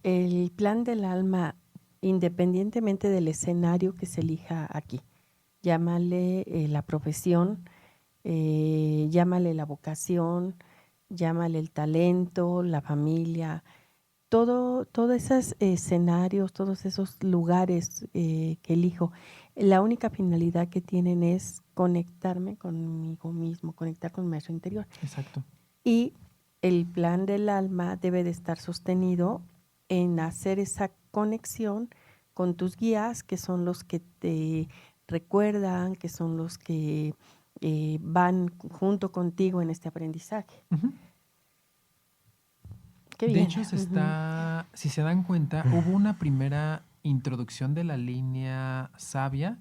el plan del alma, independientemente del escenario que se elija aquí, llámale la profesión, llámale la vocación, llámale el talento, la familia, todos esos escenarios, todos esos lugares que elijo, la única finalidad que tienen es conectarme conmigo mismo, conectar con mi maestro interior. Exacto. Y el plan del alma debe de estar sostenido en hacer esa conexión con tus guías, que son los que te recuerdan, que son los que van junto contigo en este aprendizaje. Ujú. Qué De bien. hecho, Ujú. si se dan cuenta, hubo una primera introducción de la línea sabia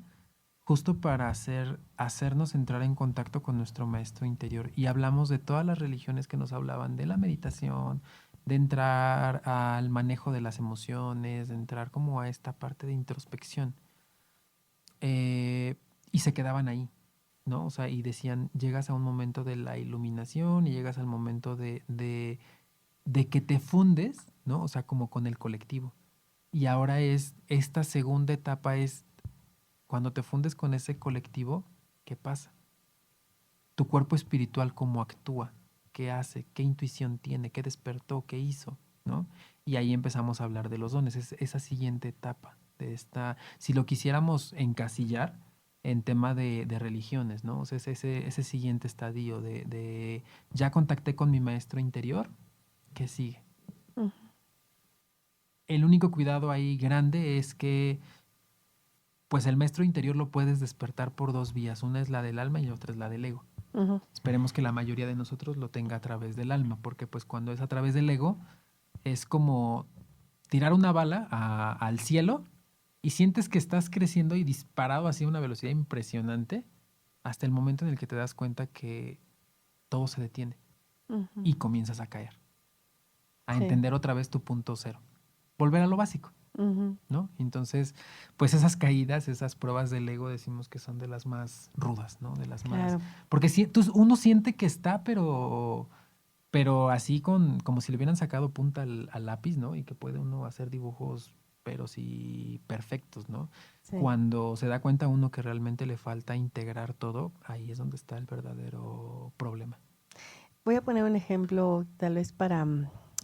justo para hacernos entrar en contacto con nuestro maestro interior. Y hablamos de todas las religiones que nos hablaban de la meditación, de entrar al manejo de las emociones, de entrar como a esta parte de introspección. Y se quedaban ahí, ¿no? O sea, y decían, llegas a un momento de la iluminación y llegas al momento de que te fundes, ¿no? O sea, como con el colectivo. Y ahora esta segunda etapa es cuando te fundes con ese colectivo, ¿qué pasa? Tu cuerpo espiritual, ¿cómo actúa? ¿Qué hace? ¿Qué intuición tiene? ¿Qué despertó? ¿Qué hizo? ¿No? Y ahí empezamos a hablar de los dones, es esa siguiente etapa de esta, si lo quisiéramos encasillar en tema de religiones, ¿no? O sea, es ese siguiente estadio de ya contacté con mi maestro interior, ¿qué sigue? Ujú. El único cuidado ahí grande es que pues el maestro interior lo puedes despertar por dos vías. Una es la del alma y la otra es la del ego. Ujú. Esperemos que la mayoría de nosotros lo tenga a través del alma, porque pues cuando es a través del ego es como tirar una bala al cielo y sientes que estás creciendo y disparado así a una velocidad impresionante hasta el momento en el que te das cuenta que todo se detiene Ujú. y comienzas a caer, a Sí. entender otra vez tu punto cero, volver a lo básico. Ujú. ¿No? Entonces, pues esas caídas, esas pruebas del ego decimos que son de las más rudas, ¿no? De las más... Claro. Porque uno siente que está, pero así como si le hubieran sacado punta al lápiz, ¿no? Y que puede uno hacer dibujos, pero sí perfectos, ¿no? Sí. Cuando se da cuenta uno que realmente le falta integrar todo, ahí es donde está el verdadero problema. Voy a poner un ejemplo tal vez para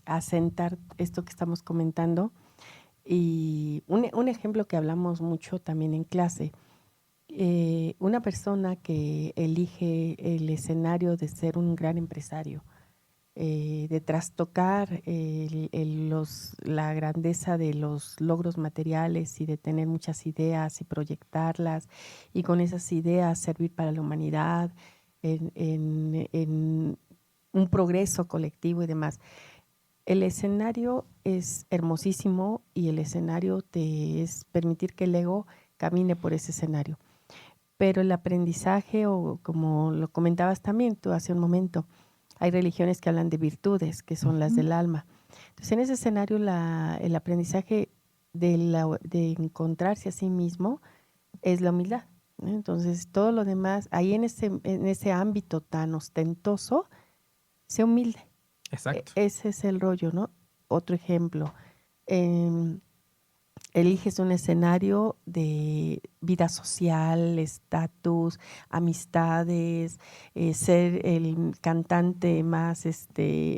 asentar esto que estamos comentando y un ejemplo que hablamos mucho también en clase. Una persona que elige el escenario de ser un gran empresario, de trastocar la grandeza de los logros materiales y de tener muchas ideas y proyectarlas y con esas ideas servir para la humanidad en un progreso colectivo y demás. El escenario es hermosísimo y el escenario te es permitir que el ego camine por ese escenario. Pero el aprendizaje, o como lo comentabas también tú hace un momento, hay religiones que hablan de virtudes, que son las Ujú. del alma. Entonces, en ese escenario, el aprendizaje de encontrarse a sí mismo es la humildad, ¿no? Entonces, todo lo demás, ahí en ese ámbito tan ostentoso, sé humilde. Exacto. Ese es el rollo, ¿no? Otro ejemplo. em, Eliges un escenario de vida social, estatus, amistades, ser el cantante más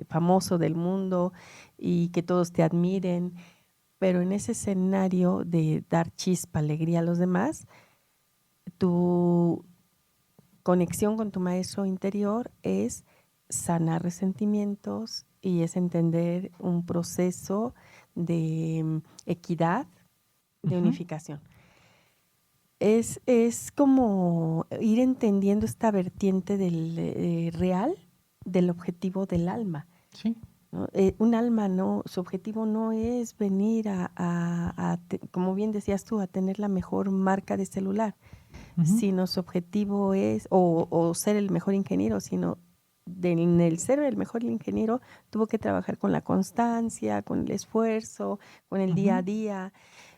famoso del mundo y que todos te admiren, pero en ese escenario de dar chispa, alegría a los demás, tu conexión con tu maestro interior es sanar resentimientos y es entender un proceso de equidad, de Ujú. unificación. Es como ir entendiendo esta vertiente del real del objetivo del alma, Sí. ¿no? Un alma no, su objetivo no es venir como bien decías tú, a tener la mejor marca de celular, Ujú. sino su objetivo es, o ser el mejor ingeniero, sino en el ser el mejor ingeniero tuvo que trabajar con la constancia, con el esfuerzo, con el día a Ujú. día.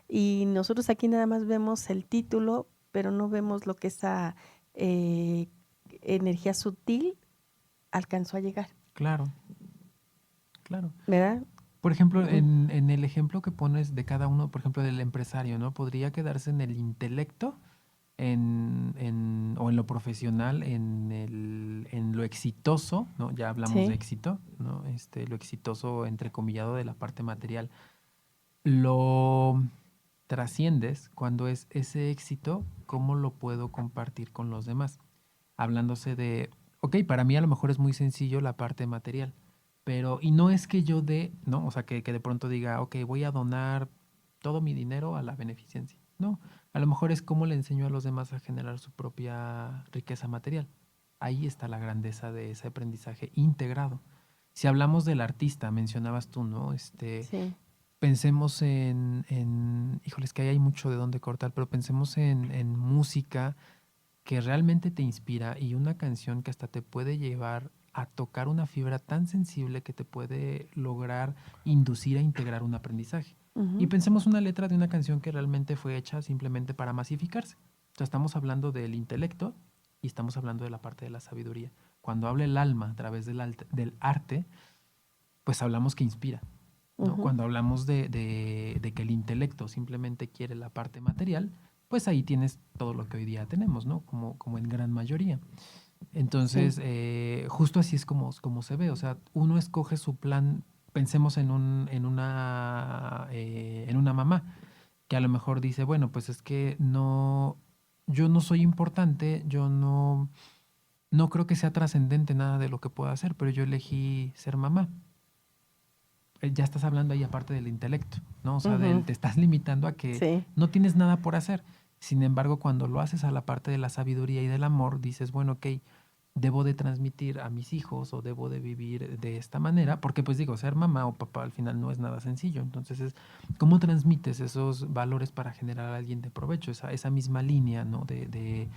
Y nosotros aquí nada más vemos el título, pero no vemos lo que esa eh, energía sutil alcanzó a llegar, Claro, claro. ¿verdad? Por ejemplo, Mm, en el ejemplo que pones de cada uno, por ejemplo, del empresario, ¿no? Podría quedarse en el intelecto, o en lo profesional, en lo exitoso, ¿no? Ya hablamos de sí. éxito, ¿no? Lo exitoso entrecomillado de la parte material. Lo trasciendes cuando es ese éxito, ¿cómo lo puedo compartir con los demás? Hablándose de, ok, para mí a lo mejor es muy sencillo la parte material, pero, y no es que yo dé, ¿no? O sea, que de pronto diga, ok, voy a donar todo mi dinero a la beneficencia. No, a lo mejor es cómo le enseño a los demás a generar su propia riqueza material. Ahí está la grandeza de ese aprendizaje integrado. Si hablamos del artista, mencionabas tú, ¿no? Sí. Pensemos híjoles, que ahí hay mucho de dónde cortar, pero pensemos en música que realmente te inspira y una canción que hasta te puede llevar a tocar una fibra tan sensible que te puede lograr inducir a integrar un aprendizaje. Y Ujú. pensemos una letra de una canción que realmente fue hecha simplemente para masificarse. O sea, estamos hablando del intelecto y estamos hablando de la parte de la sabiduría. Cuando habla el alma a través del arte, pues hablamos que inspira, ¿no? Ujú. Cuando hablamos de que el intelecto simplemente quiere la parte material, pues ahí tienes todo lo que hoy día tenemos, ¿no? Como en gran mayoría. Sí. Entonces, justo así es como se ve. O sea, uno escoge su plan. Pensemos en una mamá que a lo mejor dice, bueno, pues es que no, yo no soy importante, yo no creo que sea trascendente nada de lo que pueda hacer, pero yo elegí ser mamá. Ya estás hablando ahí aparte del intelecto, ¿no? O sea, Ujú. te estás limitando a que Sí. no tienes nada por hacer. Sin embargo, cuando lo haces a la parte de la sabiduría y del amor, dices, bueno, ok, debo de transmitir a mis hijos o debo de vivir de esta manera, porque pues digo, ser mamá o papá al final no es nada sencillo. Entonces ¿cómo transmites esos valores para generar a alguien de provecho? Esa misma línea, ¿no? De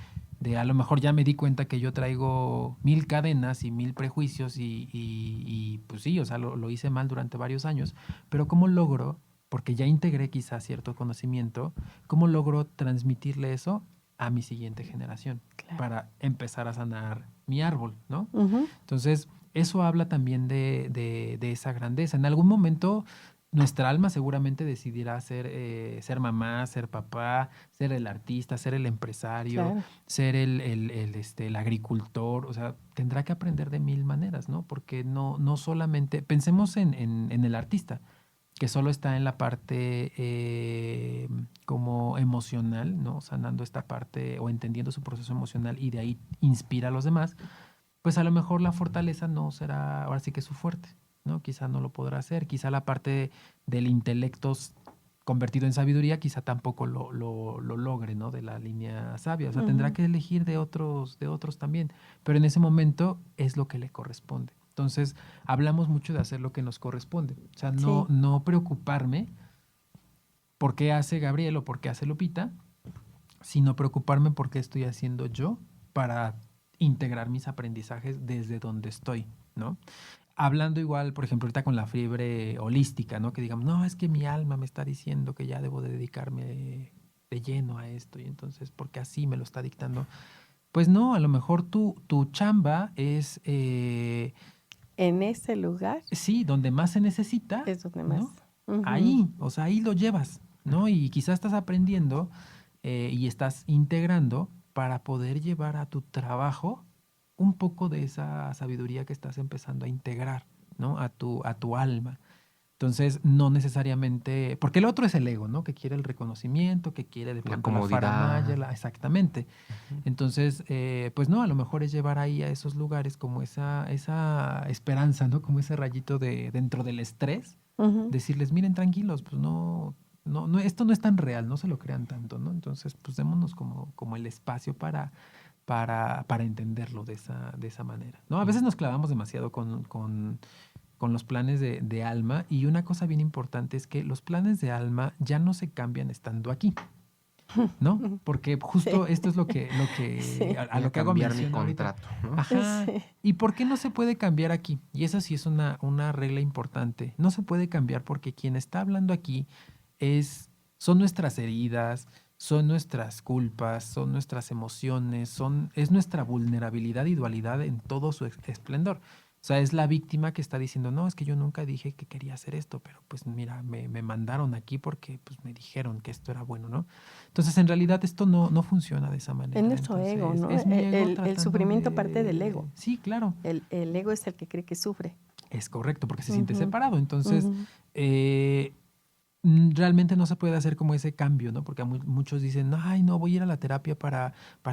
a lo mejor ya me di cuenta que yo traigo 1000 cadenas y 1000 prejuicios y pues sí, o sea, lo hice mal durante varios años, pero ¿cómo logro, porque ya integré quizás cierto conocimiento, cómo logro transmitirle eso a mi siguiente generación Claro. para empezar a sanar mi árbol, ¿no? Ujú. Entonces, eso habla también de esa grandeza. En algún momento nuestra alma seguramente decidirá ser mamá, ser papá, ser el artista, ser el empresario, Claro. ser el agricultor. O sea, tendrá que aprender de mil maneras, ¿no? Porque no solamente, pensemos en el artista, que solo está en la parte como emocional, ¿no? Sanando esta parte o entendiendo su proceso emocional y de ahí inspira a los demás, pues a lo mejor la fortaleza no será ahora sí que su fuerte, ¿no? Quizá no lo podrá hacer, quizá la parte del intelecto convertido en sabiduría, quizá tampoco lo logre, ¿no? De la línea sabia, o sea, tendrá Ujú. que elegir de otros también, pero en ese momento es lo que le corresponde. Entonces, hablamos mucho de hacer lo que nos corresponde, o sea, Sí. no preocuparme por qué hace Gabriel o por qué hace Lupita, sino preocuparme por qué estoy haciendo yo para integrar mis aprendizajes desde donde estoy, ¿no? Hablando igual, por ejemplo, ahorita con la fiebre holística, ¿no? Que digamos, no, es que mi alma me está diciendo que ya debo de dedicarme de lleno a esto y entonces, porque así me lo está dictando. Pues no, a lo mejor tu chamba es, En ese lugar sí, donde más se necesita, es donde más. ¿no? Ujú. Ahí, o sea, ahí lo llevas, ¿no? Y quizás estás aprendiendo y estás integrando para poder llevar a tu trabajo un poco de esa sabiduría que estás empezando a integrar, ¿no? A tu alma. Entonces, no necesariamente, porque el otro es el ego, ¿no? Que quiere el reconocimiento, que quiere de La pronto la faramaya, comodidad. exactamente. Ujú. Entonces, pues no, a lo mejor es llevar ahí a esos lugares como esa esperanza, ¿no? Como ese rayito de dentro del estrés, Ujú. decirles, miren, tranquilos, pues no, esto no es tan real, no se lo crean tanto, ¿no? Entonces, pues démonos como el espacio para entenderlo de esa manera, ¿no? A veces nos clavamos demasiado con los planes de alma y una cosa bien importante es que los planes de alma ya no se cambian estando aquí, ¿no? Porque Sí. justo esto es Sí. a Voy a lo que hago cambiar mi mención ahorita. contrato, ¿no? Ajá. Sí. ¿Y por qué no se puede cambiar aquí? Y esa sí es una regla importante. No se puede cambiar porque quien está hablando aquí son nuestras heridas, son nuestras culpas, son nuestras emociones, es nuestra vulnerabilidad y dualidad en todo su esplendor. O sea, es la víctima que está diciendo, no, es que yo nunca dije que quería hacer esto, pero pues mira, me mandaron aquí porque pues me dijeron que esto era bueno, ¿no? Entonces, en realidad esto no funciona de esa Es manera. nuestro ego, Entonces, ¿no? es mi ego El tratando sufrimiento parte del ego. Sí, claro, El ego es el que cree que sufre. es correcto, porque se siente Ujú. separado. Entonces, Ujú. eh, realmente no se puede hacer como ese cambio, ¿no? Porque muchos dicen, ay, no, voy a ir a la terapia para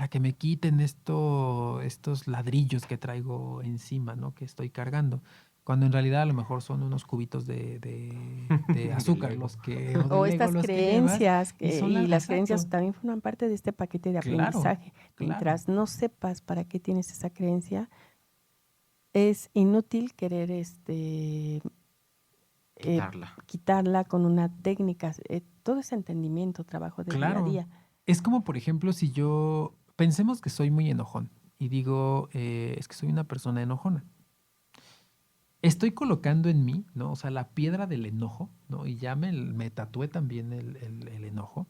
que me quiten estos ladrillos que traigo encima, ¿no? Que estoy cargando. Cuando en realidad a lo mejor son unos cubitos de Del azúcar ego. o O del Lego estas los que llevas creencias, y son y las creencias exacto, también forman parte de este paquete de claro, aprendizaje. claro, Mientras no sepas para qué tienes esa creencia, es inútil querer eh, Quitarla. quitarla con una técnica. Todo ese entendimiento, trabajo de día a claro. día. Es como, por ejemplo, si pensemos que soy muy enojón y digo, es que soy una persona enojona. Estoy colocando en mí, ¿no? O sea, la piedra del enojo, ¿no? Y ya me tatué también el enojo.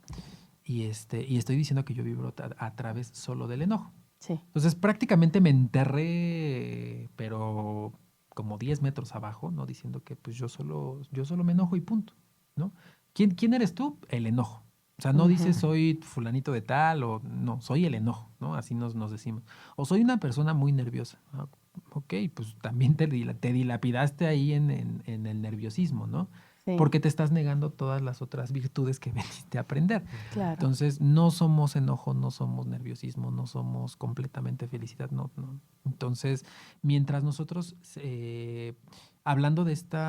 Y estoy diciendo que yo vibro a través solo del enojo. Sí. Entonces prácticamente me enterré, pero como 10 metros abajo, ¿no? Diciendo que pues yo solo me enojo y punto, ¿no? ¿Quién eres tú? El enojo. O sea, no Ujú. dices soy fulanito de tal o no, soy el enojo, ¿no? Así nos decimos. O soy una persona muy nerviosa. Ah, ok, pues también te dilapidaste ahí en el nerviosismo, ¿no? Sí, Porque te estás negando todas las otras virtudes que veniste a aprender. Ujú. claro. Entonces, no somos enojo, no somos nerviosismo, no somos completamente felicidad, no. Entonces, mientras nosotros, hablando de estos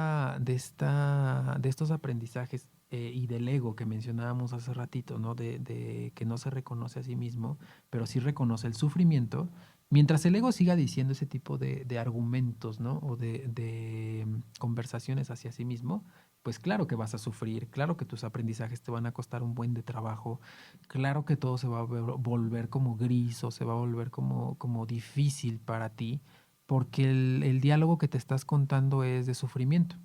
aprendizajes y del ego que mencionábamos hace ratito, ¿no? De que no se reconoce a sí mismo, pero sí reconoce el sufrimiento, mientras el ego siga diciendo ese tipo de argumentos, ¿no? O de conversaciones hacia sí mismo, pues claro que vas a sufrir, claro que tus aprendizajes te van a costar un buen de trabajo, claro que todo se va a volver como gris o se va a volver como difícil para ti, porque el diálogo que te estás contando es de sufrimiento.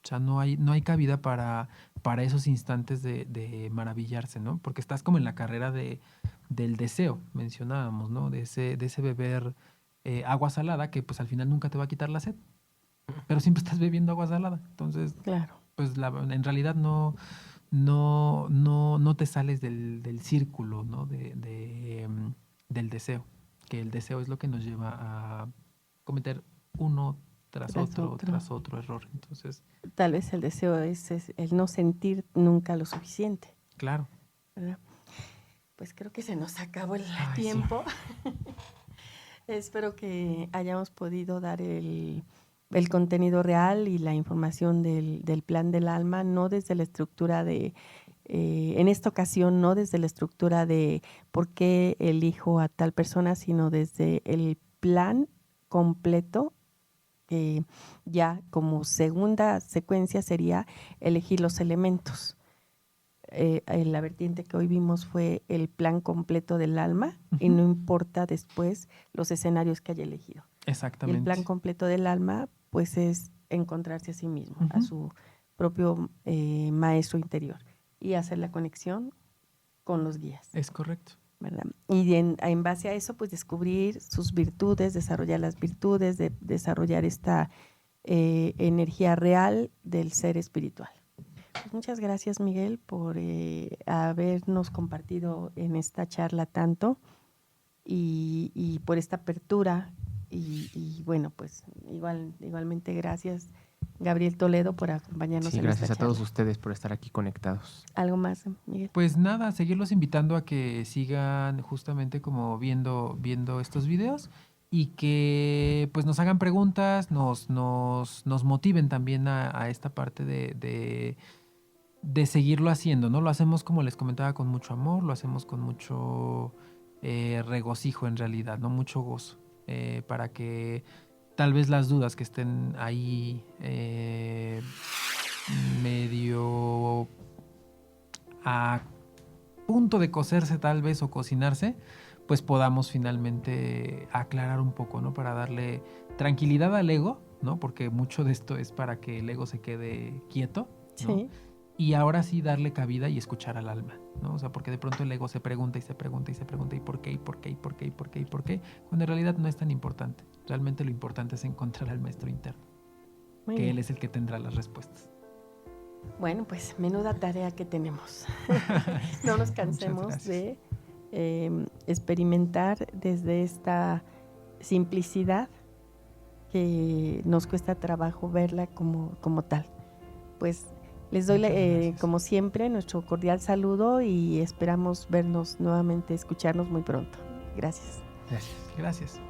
O sea, no hay cabida para esos instantes de maravillarse, ¿no? Porque estás como en la carrera del deseo, mencionábamos, ¿no? De ese beber agua salada que pues al final nunca te va a quitar la sed, pero siempre estás bebiendo agua salada. Entonces, Claro. pues en realidad no te sales del círculo, ¿no? Del deseo, que el deseo es lo que nos lleva a cometer uno tras otro error. Entonces, Tal vez el deseo es el no sentir nunca lo suficiente, claro. ¿verdad? Pues creo que se nos acabó el Ay, tiempo. Sí. Espero que hayamos podido dar el contenido real y la información del plan del alma, no desde la estructura en esta ocasión, no desde la estructura de por qué elijo a tal persona, sino desde el plan completo, que ya como segunda secuencia sería elegir los elementos. La vertiente que hoy vimos fue el plan completo del alma, y no importa después los escenarios que haya elegido. Exactamente. Y el plan completo del alma pues es encontrarse a sí mismo, a su propio maestro interior, y hacer la conexión con los guías. Es correcto. ¿Verdad? Y en base a eso pues descubrir sus virtudes, desarrollar las virtudes, desarrollar esta energía real del ser espiritual. Pues muchas gracias, Miguel, por habernos compartido en esta charla tanto, y por esta apertura, y bueno, pues igualmente gracias, Gabriel Toledo, por acompañarnos Sí, en gracias esta a todos charla. ustedes por estar aquí conectados. ¿Algo más, Miguel? Pues nada, seguirlos invitando a que sigan justamente como viendo estos videos, y que pues nos hagan preguntas, nos motiven también a esta parte de seguirlo haciendo, ¿no? Lo hacemos, como les comentaba, con mucho amor, lo hacemos con mucho regocijo en realidad, ¿no? Mucho gozo, para que tal vez las dudas que estén ahí medio a punto de cocerse tal vez o cocinarse, pues podamos finalmente aclarar un poco, ¿no? Para darle tranquilidad al ego, ¿no? Porque mucho de esto es para que el ego se quede quieto, ¿no? Sí. Y ahora sí darle cabida y escuchar al alma, ¿no? O sea, porque de pronto el ego se pregunta y se pregunta y se pregunta ¿y por qué? ¿Y por qué? ¿Y por qué? ¿Y por qué? ¿Y por qué? Cuando en realidad no es tan importante. Realmente lo importante es encontrar al maestro interno, Muy que bien. él es el que tendrá las respuestas. Bueno, pues menuda tarea que tenemos. No nos cansemos de experimentar desde esta simplicidad que nos cuesta trabajo verla como tal. Pues les doy, Gracias. como siempre, nuestro cordial saludo, y esperamos vernos nuevamente, escucharnos muy pronto. Gracias. Gracias. Gracias.